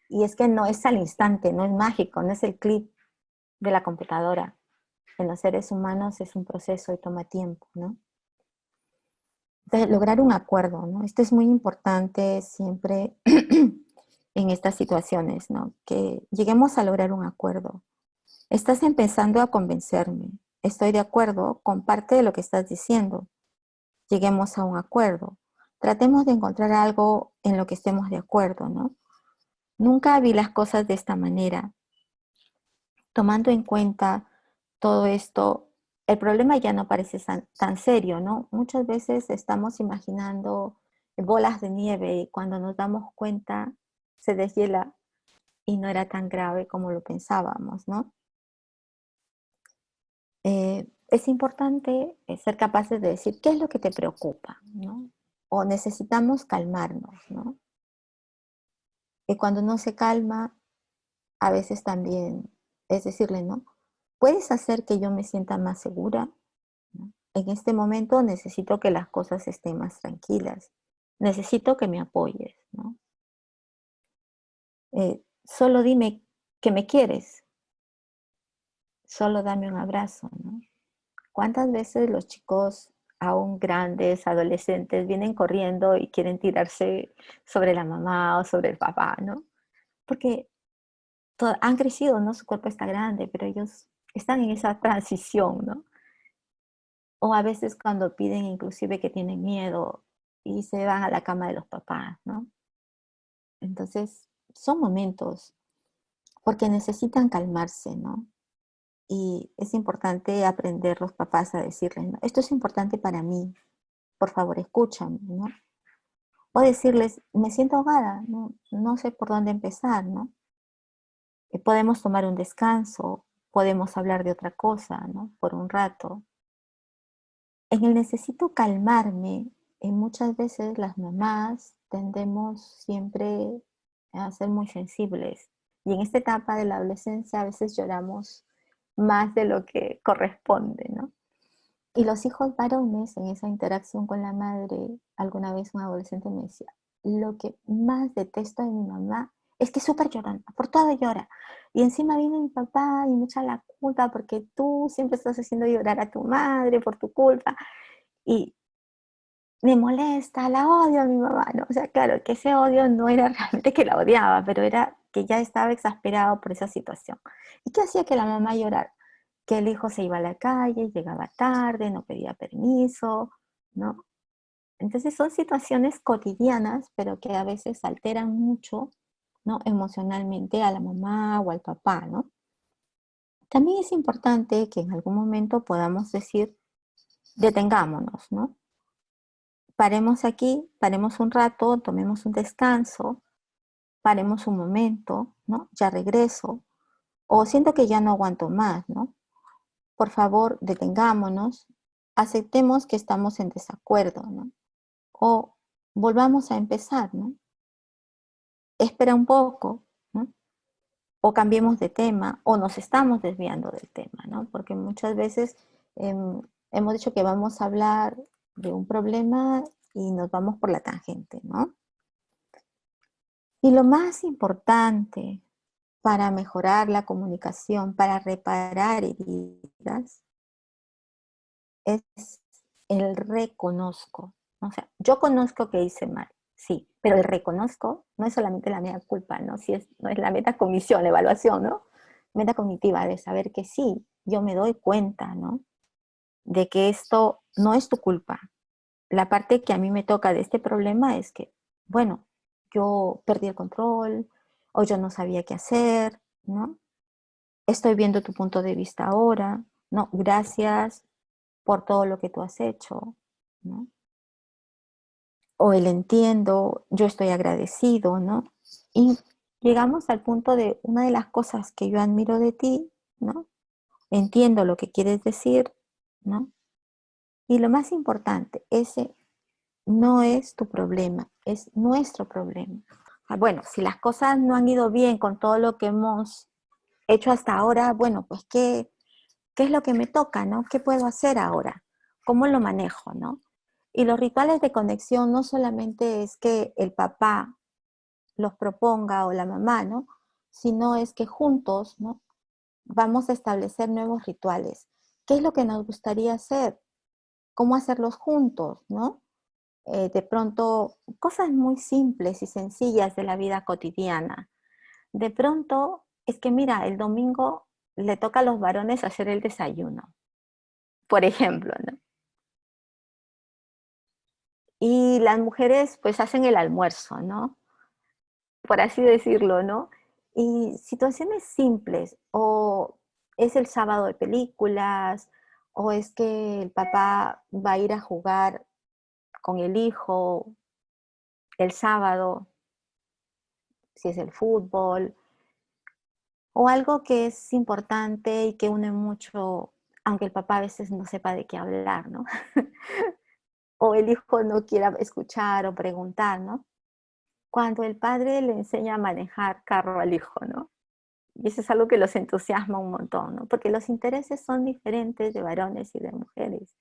Y es que no es al instante, no es mágico, no es el clip de la computadora. En los seres humanos es un proceso y toma tiempo, ¿no? De lograr un acuerdo, ¿no? Esto es muy importante siempre en estas situaciones, ¿no? Que lleguemos a lograr un acuerdo. Estás empezando a convencerme. Estoy de acuerdo con parte de lo que estás diciendo. Lleguemos a un acuerdo. Tratemos de encontrar algo en lo que estemos de acuerdo, ¿no? Nunca vi las cosas de esta manera, tomando en cuenta todo esto, el problema ya no parece tan serio, ¿no? Muchas veces estamos imaginando bolas de nieve y cuando nos damos cuenta se deshiela y no era tan grave como lo pensábamos, ¿no? Es importante ser capaces de decir qué es lo que te preocupa, ¿no? O necesitamos calmarnos, ¿no? Y cuando uno se calma, a veces también es decirle, ¿no? ¿Puedes hacer que yo me sienta más segura? ¿No? En este momento necesito que las cosas estén más tranquilas. Necesito que me apoyes, ¿no? Solo dime que me quieres. Solo dame un abrazo, ¿no? ¿Cuántas veces los chicos, aún grandes, adolescentes, vienen corriendo y quieren tirarse sobre la mamá o sobre el papá, ¿no? Porque han crecido, ¿no? Su cuerpo está grande, pero ellos están en esa transición, ¿no? O a veces cuando piden inclusive que tienen miedo y se van a la cama de los papás, ¿no? Entonces, son momentos porque necesitan calmarse, ¿no? Y es importante aprender los papás a decirles, ¿no? Esto es importante para mí, por favor, escúchame, ¿no? O decirles, me siento ahogada, ¿no? No sé por dónde empezar, ¿no? Podemos tomar un descanso, podemos hablar de otra cosa, ¿no? Por un rato. En el necesito calmarme, muchas veces las mamás tendemos siempre a ser muy sensibles. Y en esta etapa de la adolescencia a veces lloramos más de lo que corresponde, ¿no? Y los hijos varones en esa interacción con la madre, alguna vez un adolescente me decía, lo que más detesto de mi mamá es que es súper llorona, por todo llora. Y encima viene mi papá y me echa la culpa porque tú siempre estás haciendo llorar a tu madre por tu culpa. Y me molesta, la odio a mi mamá, ¿no? O sea, claro, que ese odio no era realmente que la odiaba, pero era que ya estaba exasperado por esa situación. ¿Y qué hacía que la mamá llorara? Que el hijo se iba a la calle, llegaba tarde, no pedía permiso, ¿no? Entonces son situaciones cotidianas, pero que a veces alteran mucho, ¿no? Emocionalmente a la mamá o al papá, ¿no? También es importante que en algún momento podamos decir, detengámonos, ¿no? Paremos aquí, paremos un rato, tomemos un descanso, paremos un momento, ¿no? Ya regreso, o siento que ya no aguanto más, ¿no? Por favor, detengámonos, aceptemos que estamos en desacuerdo, ¿no? O volvamos a empezar, ¿no? Espera un poco, ¿no? O cambiemos de tema, o nos estamos desviando del tema, ¿no? Porque muchas veces hemos dicho que vamos a hablar de un problema y nos vamos por la tangente, ¿no? Y lo más importante para mejorar la comunicación, para reparar heridas, es el reconozco. O sea, yo conozco que hice mal, sí, pero el reconozco no es solamente la mea culpa, ¿no? Si es, no es la metacognición, la evaluación, ¿no? Metacognitiva de saber que sí, yo me doy cuenta, ¿no? De que esto no es tu culpa. La parte que a mí me toca de este problema es que, bueno, yo perdí el control o yo no sabía qué hacer, ¿no? Estoy viendo tu punto de vista ahora, ¿no? Gracias por todo lo que tú has hecho, ¿no? O el entiendo, yo estoy agradecido, ¿no? Y llegamos al punto de una de las cosas que yo admiro de ti, ¿no? Entiendo lo que quieres decir, ¿no? Y lo más importante, ese no es tu problema, es nuestro problema. Bueno, si las cosas no han ido bien con todo lo que hemos hecho hasta ahora, bueno, pues ¿qué es lo que me toca, no? ¿Qué puedo hacer ahora? ¿Cómo lo manejo, no? Y los rituales de conexión no solamente es que el papá los proponga o la mamá, ¿no? Sino es que juntos, ¿no? Vamos a establecer nuevos rituales. ¿Qué es lo que nos gustaría hacer? ¿Cómo hacerlos juntos, no? De pronto, cosas muy simples y sencillas de la vida cotidiana. De pronto, es que mira, el domingo le toca a los varones hacer el desayuno, por ejemplo, ¿no? Y las mujeres pues hacen el almuerzo, ¿no? Por así decirlo, ¿no? Y situaciones simples o es el sábado de películas, o es que el papá va a ir a jugar con el hijo el sábado, si es el fútbol, o algo que es importante y que une mucho, aunque el papá a veces no sepa de qué hablar, ¿no? O el hijo no quiera escuchar o preguntar, ¿no? Cuando el padre le enseña a manejar carro al hijo, ¿no? Y eso es algo que los entusiasma un montón, ¿no? Porque los intereses son diferentes de varones y de mujeres,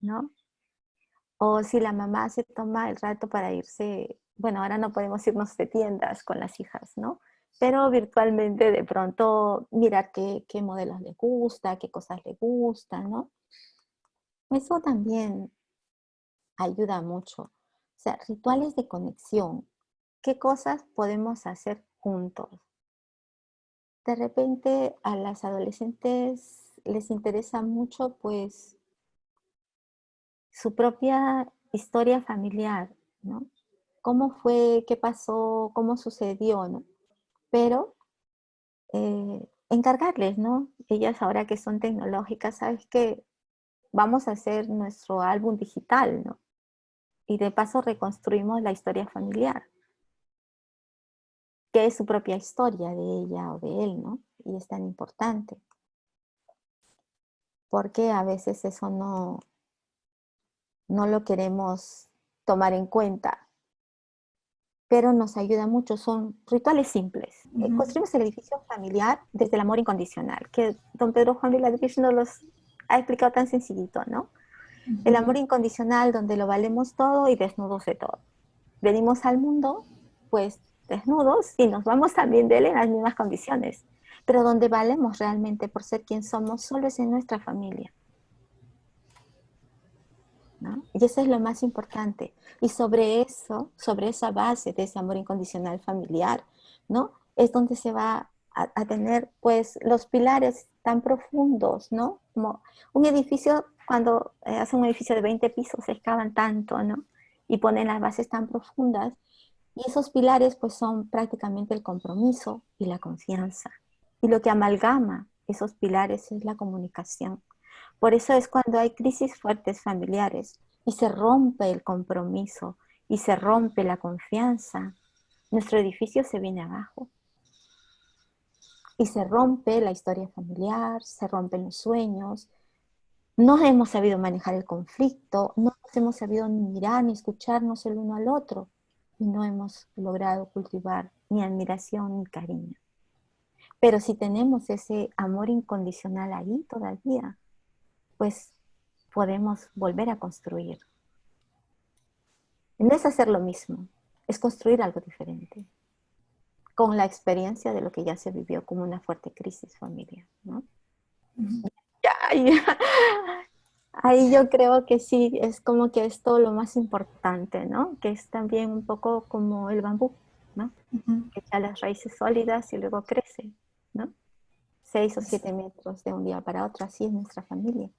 ¿no? O si la mamá se toma el rato para irse, bueno, ahora no podemos irnos de tiendas con las hijas, ¿no? Pero virtualmente de pronto mirar qué modelos le gusta, qué cosas le gustan, ¿no? Eso también ayuda mucho. O sea, rituales de conexión. ¿Qué cosas podemos hacer juntos? De repente a las adolescentes les interesa mucho, pues, su propia historia familiar, ¿no? ¿Cómo fue? ¿Qué pasó? ¿Cómo sucedió? ¿No? Pero encargarles, ¿no? Ellas ahora que son tecnológicas, ¿sabes qué? Vamos a hacer nuestro álbum digital, ¿no? Y de paso reconstruimos la historia familiar, que es su propia historia de ella o de él, ¿no? Y es tan importante, porque a veces eso no lo queremos tomar en cuenta, pero nos ayuda mucho. Son rituales simples. Ujú. Construimos el edificio familiar desde el amor incondicional, que don Pedro Juan Viladrich nos los ha explicado tan sencillito, ¿no? El Ujú. amor incondicional donde lo valemos todo y desnudos de todo. Venimos al mundo, pues, desnudos y nos vamos también de él en las mismas condiciones, pero donde valemos realmente por ser quien somos solo es en nuestra familia, ¿no? Y eso es lo más importante. Y sobre eso, sobre esa base de ese amor incondicional familiar, ¿no? Es donde se va a tener, pues, los pilares tan profundos, ¿no? Como un edificio, cuando hacen un edificio de 20 pisos, se excavan tanto, ¿no? Y ponen las bases tan profundas. Y esos pilares, pues, son prácticamente el compromiso y la confianza. Y lo que amalgama esos pilares es la comunicación. Por eso es cuando hay crisis fuertes familiares y se rompe el compromiso y se rompe la confianza, nuestro edificio se viene abajo. Y se rompe la historia familiar, se rompen los sueños, no hemos sabido manejar el conflicto, no hemos sabido ni mirar ni escucharnos el uno al otro y no hemos logrado cultivar ni admiración ni cariño. Pero si tenemos ese amor incondicional ahí todavía, pues podemos volver a construir. No es hacer lo mismo, es construir algo diferente, con la experiencia de lo que ya se vivió como una fuerte crisis familiar, ¿no? Ujú. Ahí, ahí yo creo que sí, es como que es todo lo más importante, ¿no? Que es también un poco como el bambú, ¿no? Ujú. Que echa las raíces sólidas y luego crece, ¿no? 6 o 7 metros de un día para otro, así es nuestra familia.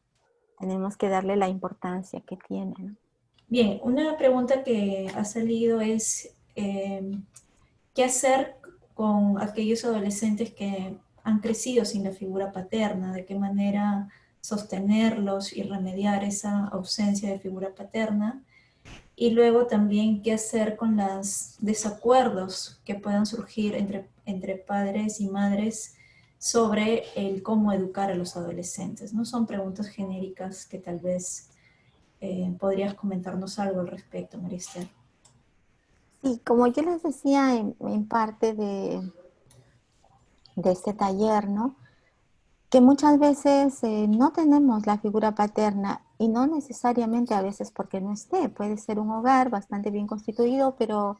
Tenemos que darle la importancia que tiene, ¿no? Bien, una pregunta que ha salido es, ¿qué hacer con aquellos adolescentes que han crecido sin la figura paterna? ¿De qué manera sostenerlos y remediar esa ausencia de figura paterna? Y luego también qué hacer con los desacuerdos que puedan surgir entre padres y madres sobre el cómo educar a los adolescentes. No son preguntas genéricas que tal vez podrías comentarnos algo al respecto, Maristela. Y como yo les decía en parte de este taller, ¿no? Que muchas veces no tenemos la figura paterna y no necesariamente a veces porque no esté, puede ser un hogar bastante bien constituido, pero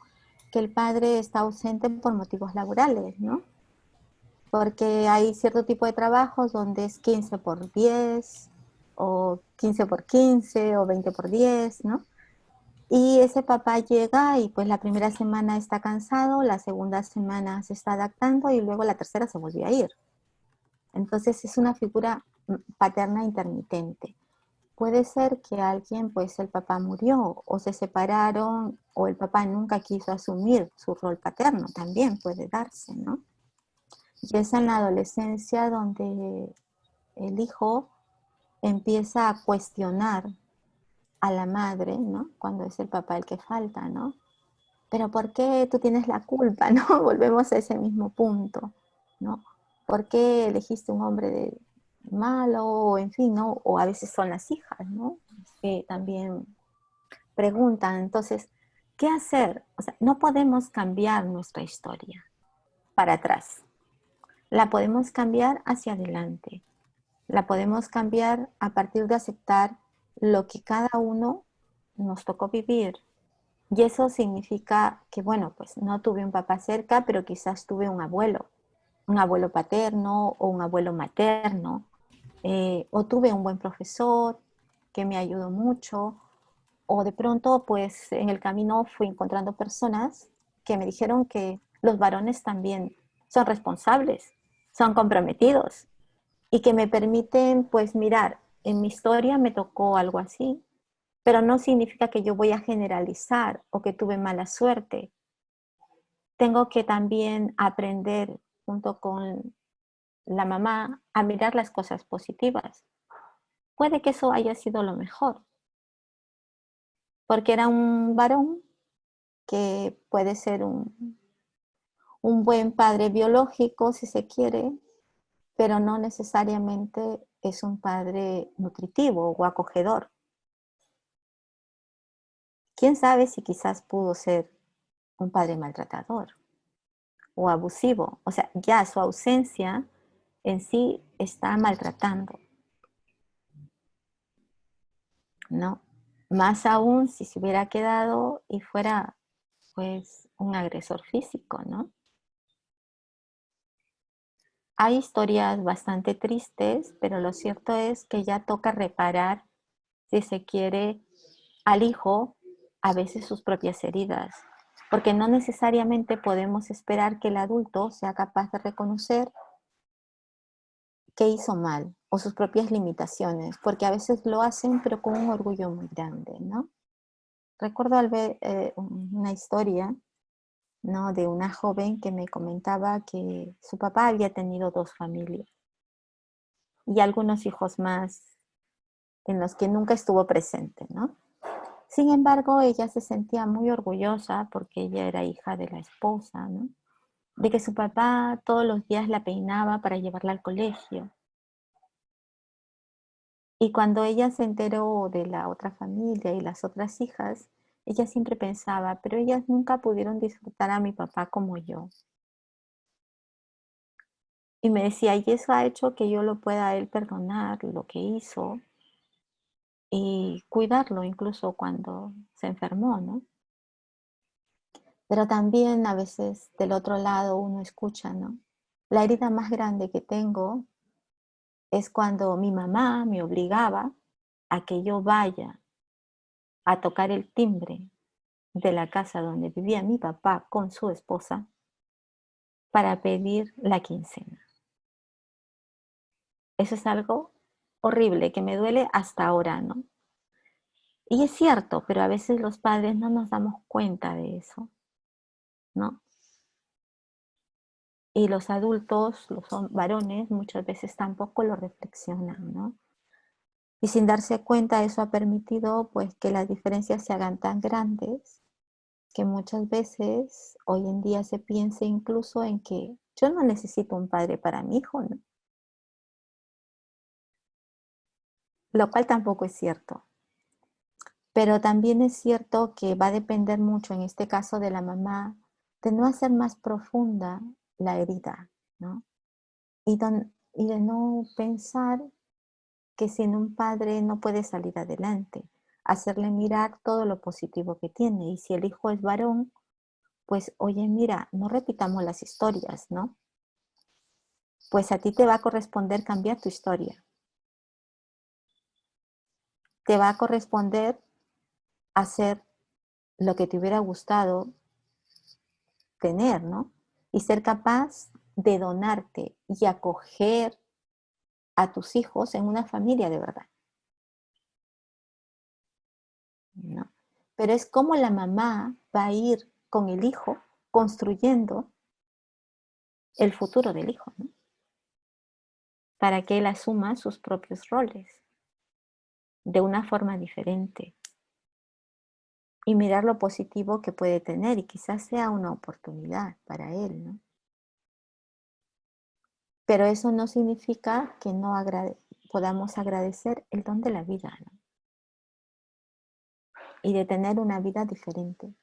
que el padre está ausente por motivos laborales, ¿no? Porque hay cierto tipo de trabajos donde es 15 por 10 o 15 por 15 o 20 por 10, ¿no? Y ese papá llega y pues la primera semana está cansado, la segunda semana se está adaptando y luego la tercera se volvió a ir. Entonces es una figura paterna intermitente. Puede ser que alguien, pues el papá murió o se separaron o el papá nunca quiso asumir su rol paterno, también puede darse, ¿no? Y es en la adolescencia donde el hijo empieza a cuestionar a la madre, ¿no? Cuando es el papá el que falta, ¿no? Pero ¿por qué tú tienes la culpa, no? Volvemos a ese mismo punto, ¿no? ¿Por qué elegiste un hombre malo? O en fin, ¿no? O a veces son las hijas, ¿no? Que también preguntan, entonces, ¿qué hacer? O sea, no podemos cambiar nuestra historia para atrás. La podemos cambiar hacia adelante. La podemos cambiar a partir de aceptar lo que cada uno nos tocó vivir. Y eso significa que, bueno, pues no tuve un papá cerca, pero quizás tuve un abuelo paterno o un abuelo materno, o tuve un buen profesor que me ayudó mucho, o de pronto, pues en el camino fui encontrando personas que me dijeron que los varones también son responsables, son comprometidos y que me permiten, pues mirar, en mi historia me tocó algo así, pero no significa que yo voy a generalizar o que tuve mala suerte. Tengo que también aprender junto con la mamá a mirar las cosas positivas. Puede que eso haya sido lo mejor, porque era un varón que puede ser un buen padre biológico, si se quiere, pero no necesariamente es un padre nutritivo o acogedor. ¿Quién sabe si quizás pudo ser un padre maltratador o abusivo? O sea, ya su ausencia en sí está maltratando, ¿no? Más aún si se hubiera quedado y fuera, pues, un agresor físico, ¿no? Hay historias bastante tristes, pero lo cierto es que ya toca reparar, si se quiere, al hijo a veces sus propias heridas, porque no necesariamente podemos esperar que el adulto sea capaz de reconocer qué hizo mal o sus propias limitaciones, porque a veces lo hacen pero con un orgullo muy grande, ¿no? Recuerdo al ver una historia, ¿no? De una joven que me comentaba que su papá había tenido dos familias y algunos hijos más en los que nunca estuvo presente, ¿no? Sin embargo, ella se sentía muy orgullosa porque ella era hija de la esposa, ¿no? De que su papá todos los días la peinaba para llevarla al colegio. Y cuando ella se enteró de la otra familia y las otras hijas, ella siempre pensaba, pero ellas nunca pudieron disfrutar a mi papá como yo. Y me decía, y eso ha hecho que yo lo pueda a él perdonar lo que hizo y cuidarlo incluso cuando se enfermó, ¿no? Pero también a veces del otro lado uno escucha, ¿no? La herida más grande que tengo es cuando mi mamá me obligaba a que yo vaya a tocar el timbre de la casa donde vivía mi papá con su esposa para pedir la quincena. Eso es algo horrible que me duele hasta ahora, ¿no? Y es cierto, pero a veces los padres no nos damos cuenta de eso, ¿no? Y los adultos, los varones, muchas veces tampoco lo reflexionan, ¿no? Y sin darse cuenta, eso ha permitido pues que las diferencias se hagan tan grandes que muchas veces hoy en día se piense incluso en que yo no necesito un padre para mi hijo, ¿no? Lo cual tampoco es cierto. Pero también es cierto que va a depender mucho, en este caso de la mamá, de no hacer más profunda la herida, ¿no? Y de no pensar que sin un padre no puede salir adelante, hacerle mirar todo lo positivo que tiene. Y si el hijo es varón, pues oye, mira, no repitamos las historias, ¿no? Pues a ti te va a corresponder cambiar tu historia. Te va a corresponder hacer lo que te hubiera gustado tener, ¿no? Y ser capaz de donarte y acoger a tus hijos en una familia de verdad, ¿no? Pero es como la mamá va a ir con el hijo construyendo el futuro del hijo, ¿no? para que él asuma sus propios roles de una forma diferente y mirar lo positivo que puede tener y quizás sea una oportunidad para él, ¿no? Pero eso no significa que no podamos agradecer el don de la vida, ¿no? Y de tener una vida diferente.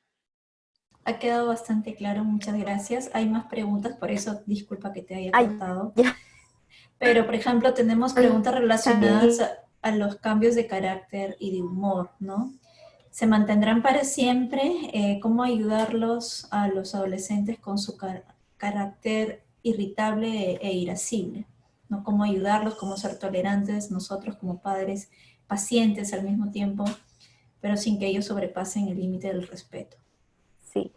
Ha quedado bastante claro, muchas gracias. Hay más preguntas, por eso disculpa que te haya Ay, cortado. ya. Pero, por ejemplo, tenemos preguntas relacionadas Sí. a los cambios de carácter y de humor, ¿no? ¿Se mantendrán para siempre? ¿Cómo ayudarlos a los adolescentes con su carácter irritable e irascible? ¿No? ¿Cómo ayudarlos? ¿Cómo ser tolerantes nosotros como padres, pacientes al mismo tiempo, pero sin que ellos sobrepasen el límite del respeto? Sí.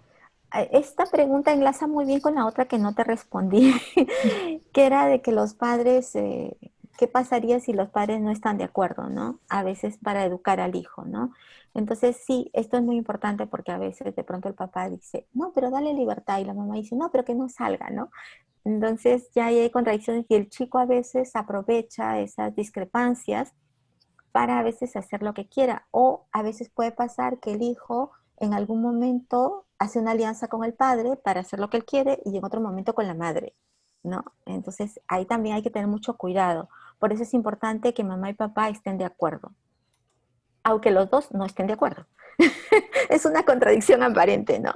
Esta pregunta enlaza muy bien con la otra que no te respondí, que era de que los padres, ¿qué pasaría si los padres no están de acuerdo, ¿no? A veces para educar al hijo, ¿no? Entonces, sí, esto es muy importante porque a veces de pronto el papá dice, no, pero dale libertad, y la mamá dice, no, pero que no salga, ¿no? Entonces ya ahí hay contradicciones y el chico a veces aprovecha esas discrepancias para a veces hacer lo que quiera. O a veces puede pasar que el hijo en algún momento hace una alianza con el padre para hacer lo que él quiere y en otro momento con la madre, ¿no? Entonces ahí también hay que tener mucho cuidado. Por eso es importante que mamá y papá estén de acuerdo, aunque los dos no estén de acuerdo. Es una contradicción aparente, ¿no?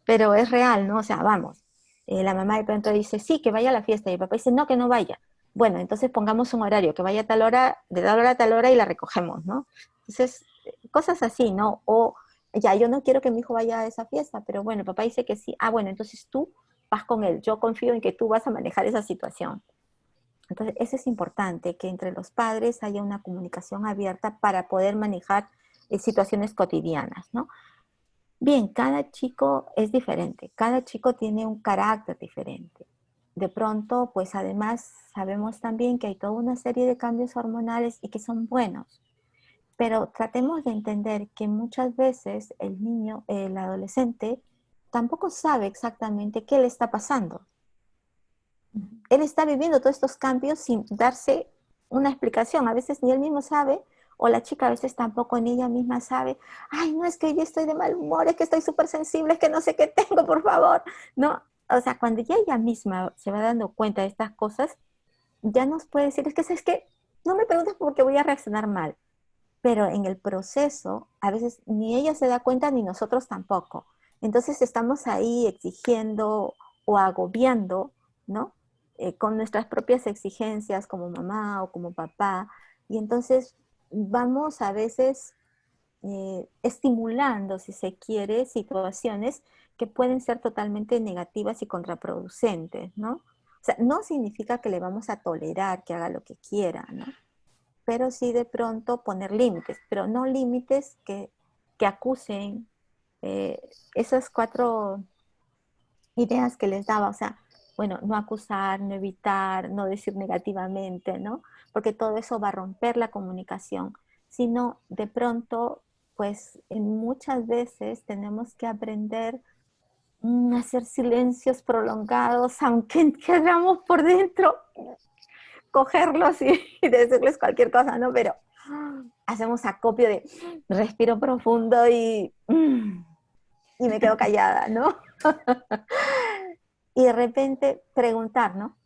Pero es real, ¿no? O sea, vamos, la mamá de pronto dice, sí, que vaya a la fiesta, y el papá dice, no, que no vaya. Bueno, entonces pongamos un horario, que vaya a tal hora, de tal hora a tal hora y la recogemos, ¿no? Entonces, cosas así, ¿no? O ya, yo no quiero que mi hijo vaya a esa fiesta, pero bueno, el papá dice que sí. Ah, bueno, entonces tú vas con él. Yo confío en que tú vas a manejar esa situación. Entonces, eso es importante, que entre los padres haya una comunicación abierta para poder manejar situaciones cotidianas, ¿no? Bien, cada chico es diferente, cada chico tiene un carácter diferente. De pronto, pues además sabemos también que hay toda una serie de cambios hormonales y que son buenos, pero tratemos de entender que muchas veces el niño, el adolescente, tampoco sabe exactamente qué le está pasando. Él está viviendo todos estos cambios sin darse una explicación. A veces ni él mismo sabe, o la chica a veces tampoco ni ella misma sabe. Ay, no, es que yo estoy de mal humor, es que estoy súper sensible, es que no sé qué tengo, por favor. No, o sea, cuando ya ella misma se va dando cuenta de estas cosas, ya nos puede decir, es que no me preguntes por qué voy a reaccionar mal. Pero en el proceso, a veces ni ella se da cuenta ni nosotros tampoco. Entonces estamos ahí exigiendo o agobiando, ¿no? Con nuestras propias exigencias como mamá o como papá. Y entonces vamos a veces estimulando, si se quiere, situaciones que pueden ser totalmente negativas y contraproducentes, ¿no? O sea, no significa que le vamos a tolerar que haga lo que quiera, ¿no? Pero sí de pronto poner límites, pero no límites que acusen eh, esas cuatro ideas que les daba, o sea, bueno, no acusar, no evitar, no decir negativamente, ¿no? Porque todo eso va a romper la comunicación, sino de pronto, pues en muchas veces tenemos que aprender a hacer silencios prolongados, aunque quedamos por dentro, cogerlos y decirles cualquier cosa, ¿no? Pero hacemos acopio de respiro profundo y me quedo callada, ¿no? Y de repente preguntar, ¿no?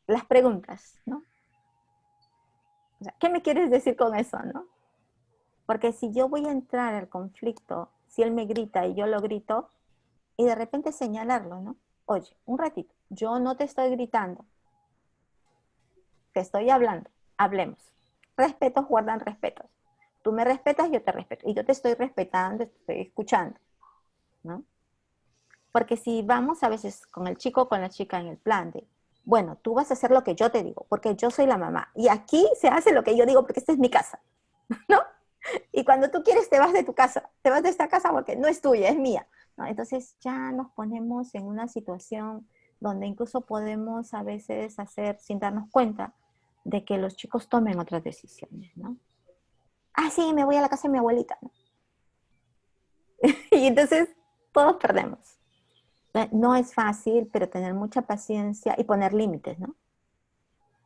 Las preguntas, ¿no? O sea, ¿qué me quieres decir con eso, no? Porque si yo voy a entrar al conflicto, si él me grita y yo lo grito, y de repente señalarlo, ¿no? Oye, un ratito, yo no te estoy gritando, te estoy hablando, hablemos. Respetos guardan respetos. Tú me respetas, yo te respeto. Y yo te estoy respetando, te estoy escuchando, ¿no? Porque si vamos a veces con el chico o con la chica en el plan de, bueno, tú vas a hacer lo que yo te digo, porque yo soy la mamá. Y aquí se hace lo que yo digo, porque esta es mi casa, ¿no? Y cuando tú quieres te vas de tu casa, te vas de esta casa porque no es tuya, es mía, ¿no? Entonces ya nos ponemos en una situación donde incluso podemos a veces hacer, sin darnos cuenta, de que los chicos tomen otras decisiones, ¿no? Ah, sí, me voy a la casa de mi abuelita, ¿no? Y entonces todos perdemos. No es fácil, pero tener mucha paciencia y poner límites, ¿no?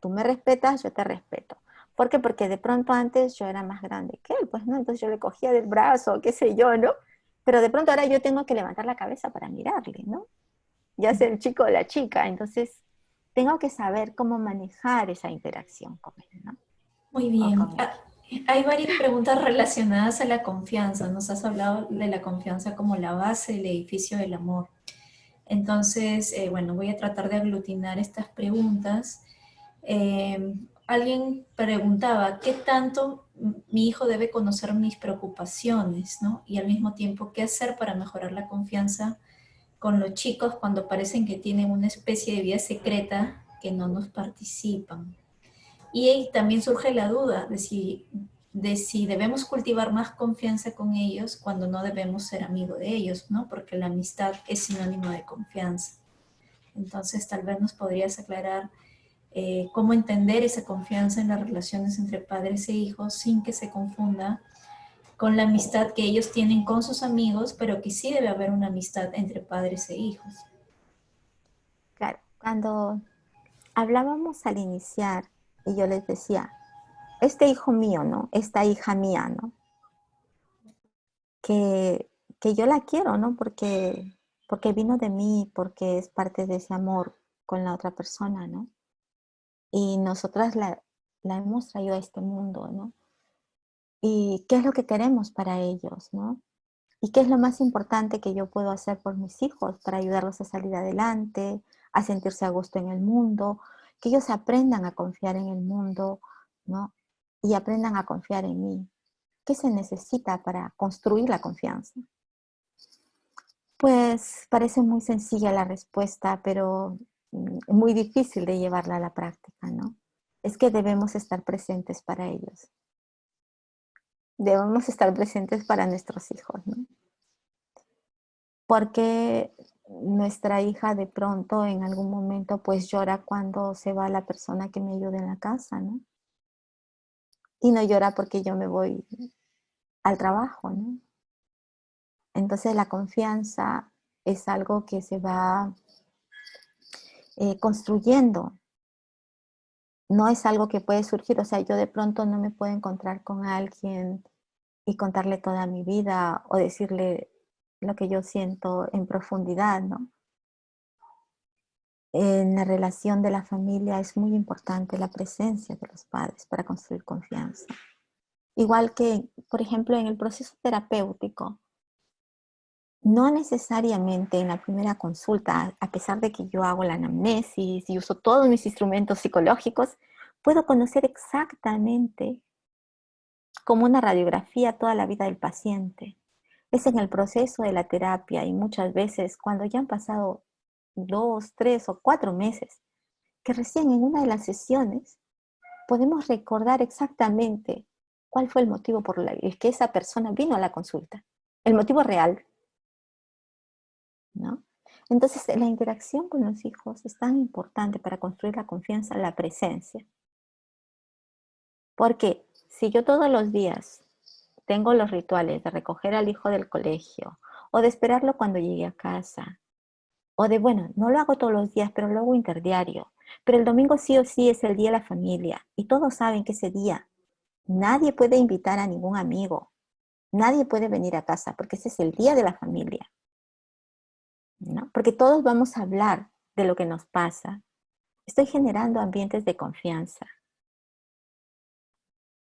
Tú me respetas, yo te respeto. ¿Por qué? Porque de pronto antes yo era más grande que él, pues, ¿no? Entonces yo le cogía del brazo, qué sé yo, ¿no? Pero de pronto ahora yo tengo que levantar la cabeza para mirarle, ¿no? Ya sea el chico o la chica, entonces tengo que saber cómo manejar esa interacción con él, ¿no? Muy O bien. con ella. Ah, hay varias preguntas relacionadas a la confianza. Nos has hablado de la confianza como la base del edificio del amor. Entonces, bueno, voy a tratar de aglutinar estas preguntas. Alguien preguntaba, ¿qué tanto mi hijo debe conocer mis preocupaciones, ¿no? Y al mismo tiempo, ¿qué hacer para mejorar la confianza con los chicos cuando parecen que tienen una especie de vida secreta que no nos participan? Y ahí también surge la duda de si debemos cultivar más confianza con ellos cuando no debemos ser amigos de ellos, ¿no? Porque la amistad es sinónimo de confianza. Entonces, tal vez nos podrías aclarar cómo entender esa confianza en las relaciones entre padres e hijos sin que se confunda con la amistad que ellos tienen con sus amigos, pero que sí debe haber una amistad entre padres e hijos. Claro, cuando hablábamos al iniciar y yo les decía, este hijo mío, ¿no? Esta hija mía, ¿no? Que, que yo la quiero, ¿no? Porque vino de mí, porque es parte de ese amor con la otra persona, ¿no? Y nosotras la hemos traído a este mundo, ¿no? Y qué es lo que queremos para ellos, ¿no? Y qué es lo más importante que yo puedo hacer por mis hijos para ayudarlos a salir adelante, a sentirse a gusto en el mundo, que ellos aprendan a confiar en el mundo, ¿no? Y aprendan a confiar en mí. ¿Qué se necesita para construir la confianza? Pues parece muy sencilla la respuesta, pero muy difícil de llevarla a la práctica, ¿no? Es que debemos estar presentes para ellos. Debemos estar presentes para nuestros hijos, ¿no? Porque nuestra hija de pronto en algún momento pues llora cuando se va la persona que me ayuda en la casa, ¿no? Y no llora porque yo me voy al trabajo, ¿no? Entonces la confianza es algo que se va construyendo, no es algo que puede surgir, o sea, yo de pronto no me puedo encontrar con alguien y contarle toda mi vida o decirle lo que yo siento en profundidad, ¿no? En la relación de la familia es muy importante la presencia de los padres para construir confianza. Igual que, por ejemplo, en el proceso terapéutico, no necesariamente en la primera consulta, a pesar de que yo hago la anamnesis y uso todos mis instrumentos psicológicos, puedo conocer exactamente como una radiografía toda la vida del paciente. Es en el proceso de la terapia y muchas veces cuando ya han pasado 2, 3 o 4 meses, que recién en una de las sesiones podemos recordar exactamente cuál fue el motivo por el que esa persona vino a la consulta, el motivo real, ¿no? Entonces, la interacción con los hijos es tan importante para construir la confianza, la presencia. Porque si yo todos los días tengo los rituales de recoger al hijo del colegio o de esperarlo cuando llegue a casa, o de, bueno, no lo hago todos los días, pero lo hago interdiario, pero el domingo sí o sí es el día de la familia y todos saben que ese día nadie puede invitar a ningún amigo, nadie puede venir a casa porque ese es el día de la familia, ¿no? Porque todos vamos a hablar de lo que nos pasa. Estoy generando ambientes de confianza.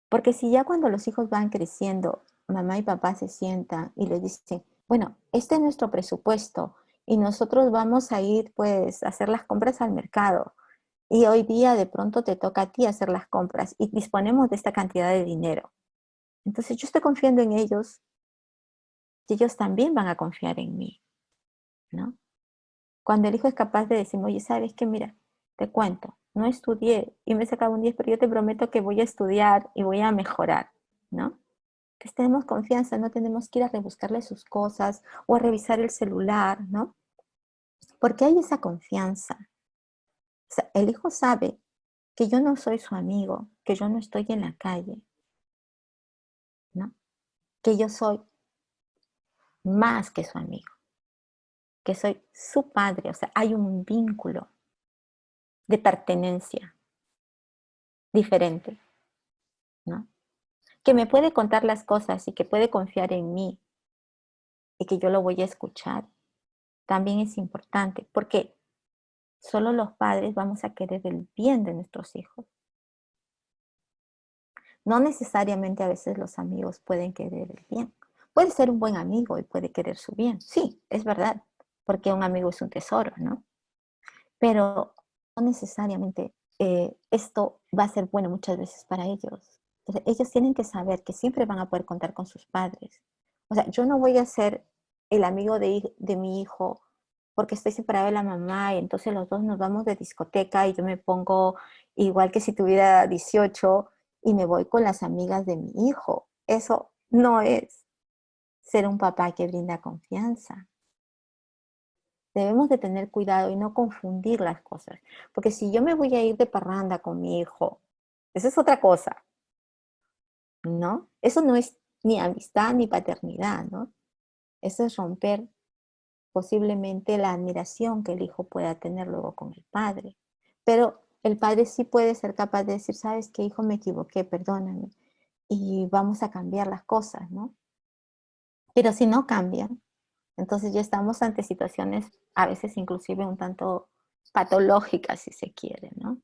Porque si ya cuando los hijos van creciendo, mamá y papá se sientan y les dicen, bueno, este es nuestro presupuesto y nosotros vamos a ir pues a hacer las compras al mercado. Y hoy día de pronto te toca a ti hacer las compras y disponemos de esta cantidad de dinero. Entonces yo estoy confiando en ellos y ellos también van a confiar en mí, ¿no? Cuando el hijo es capaz de decir, oye, ¿sabes qué? Mira, te cuento, no estudié y me he sacado un 10, pero yo te prometo que voy a estudiar y voy a mejorar, ¿no? Que tenemos confianza, no tenemos que ir a rebuscarle sus cosas o a revisar el celular, ¿no? Porque hay esa confianza. O sea, el hijo sabe que yo no soy su amigo, que yo no estoy en la calle, ¿no? Que yo soy más que su amigo, que soy su padre, o sea, hay un vínculo de pertenencia. diferente, ¿no? Que me puede contar las cosas y que puede confiar en mí y que yo lo voy a escuchar, también es importante, porque solo los padres vamos a querer el bien de nuestros hijos. No necesariamente a veces los amigos pueden querer el bien. Puede ser un buen amigo y puede querer su bien. Sí, es verdad, porque un amigo es un tesoro, ¿no? Pero no necesariamente esto va a ser bueno muchas veces para ellos. Entonces, ellos tienen que saber que siempre van a poder contar con sus padres. O sea, yo no voy a ser el amigo de mi hijo porque estoy separada de la mamá y entonces los dos nos vamos de discoteca y yo me pongo igual que si tuviera 18 y me voy con las amigas de mi hijo. Eso no es ser un papá que brinda confianza. Debemos de tener cuidado y no confundir las cosas. Porque si yo me voy a ir de parranda con mi hijo, eso es otra cosa, ¿no? Eso no es ni amistad ni paternidad, ¿no? Eso es romper posiblemente la admiración que el hijo pueda tener luego con el padre. Pero el padre sí puede ser capaz de decir, ¿sabes qué, hijo? Me equivoqué, perdóname. Y vamos a cambiar las cosas, ¿no? Pero si no cambian, entonces ya estamos ante situaciones a veces inclusive un tanto patológicas, si se quiere, ¿no?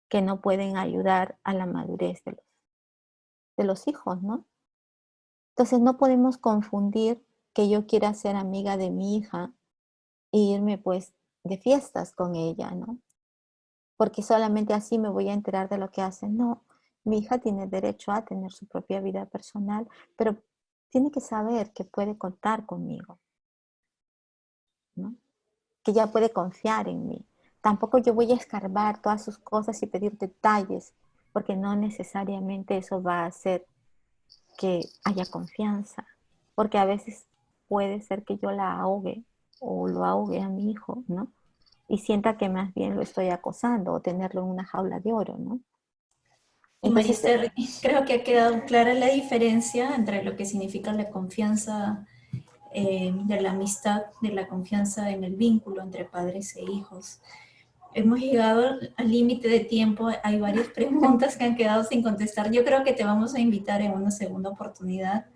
Que no pueden ayudar a la madurez de los hijos, ¿no? Entonces no podemos confundir que yo quiera ser amiga de mi hija e irme pues de fiestas con ella, ¿no? Porque solamente así me voy a enterar de lo que hace. No, mi hija tiene derecho a tener su propia vida personal, pero tiene que saber que puede contar conmigo, ¿no? Que ya puede confiar en mí. Tampoco yo voy a escarbar todas sus cosas y pedir detalles, porque no necesariamente eso va a hacer que haya confianza, porque a veces puede ser que yo la ahogue o lo ahogue a mi hijo, ¿no? Y sienta que más bien lo estoy acosando o tenerlo en una jaula de oro, ¿no? Y Entonces, Marister, creo que ha quedado clara la diferencia entre lo que significa la confianza de la amistad, de la confianza en el vínculo entre padres e hijos. Hemos llegado al límite de tiempo, hay varias preguntas que han quedado sin contestar. Yo creo que te vamos a invitar en una segunda oportunidad.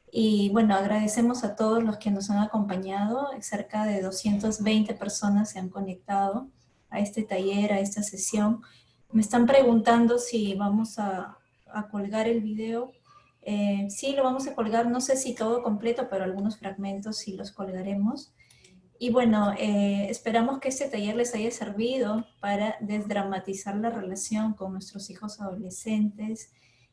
Y bueno, agradecemos a todos los que nos han acompañado. Cerca de 220 personas se han conectado a este taller, a esta sesión. Me están preguntando si vamos a colgar el video. Sí, lo vamos a colgar, no sé si todo completo, pero algunos fragmentos sí los colgaremos. Y bueno, esperamos que este taller les haya servido para desdramatizar la relación con nuestros hijos adolescentes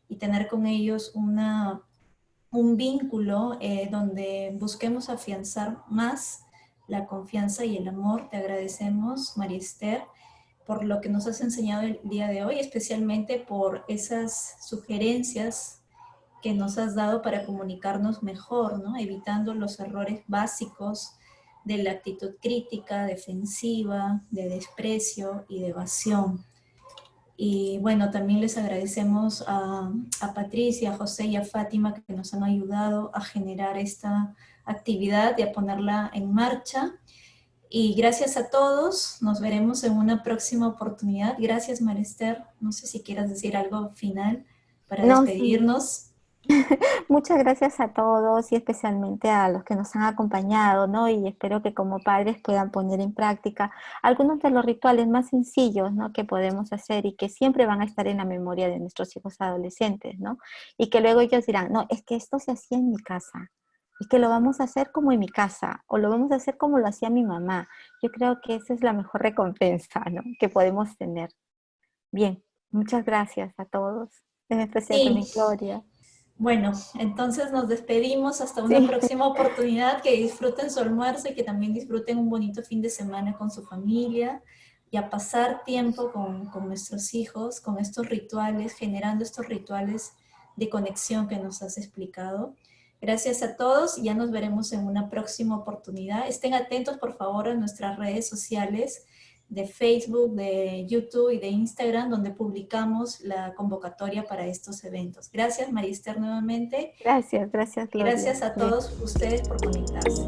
y tener con ellos un vínculo donde busquemos afianzar más la confianza y el amor. Te agradecemos, María Esther, por lo que nos has enseñado el día de hoy, especialmente por esas sugerencias que nos has dado para comunicarnos mejor, ¿no? Evitando los errores básicos de la actitud crítica, defensiva, de desprecio y de evasión. Y bueno, también les agradecemos a Patricia, a José y a Fátima que nos han ayudado a generar esta actividad y a ponerla en marcha. Y gracias a todos, nos veremos en una próxima oportunidad. Gracias, Marister. No sé si quieras decir algo final para no, sí. despedirnos. Muchas gracias a todos y especialmente a los que nos han acompañado, ¿no? Y espero que como padres puedan poner en práctica algunos de los rituales más sencillos, ¿no? Que podemos hacer y que siempre van a estar en la memoria de nuestros hijos adolescentes, ¿no? Y que luego ellos dirán, no, es que esto se hacía en mi casa, y que lo vamos a hacer como en mi casa, o lo vamos a hacer como lo hacía mi mamá. Yo creo que esa es la mejor recompensa, ¿no? Que podemos tener. Bien, muchas gracias a todos, en especial Sí, también Gloria. bueno, entonces nos despedimos hasta una Sí. próxima oportunidad, que disfruten su almuerzo y que también disfruten un bonito fin de semana con su familia y a pasar tiempo con nuestros hijos, con estos rituales, generando estos rituales de conexión que nos has explicado. Gracias a todos y ya nos veremos en una próxima oportunidad. Estén atentos por favor a nuestras redes sociales de Facebook, de YouTube y de Instagram, donde publicamos la convocatoria para estos eventos. Gracias, Marister, nuevamente. Gracias, gracias, Y Gloria. gracias a Bien. todos ustedes por conectarse.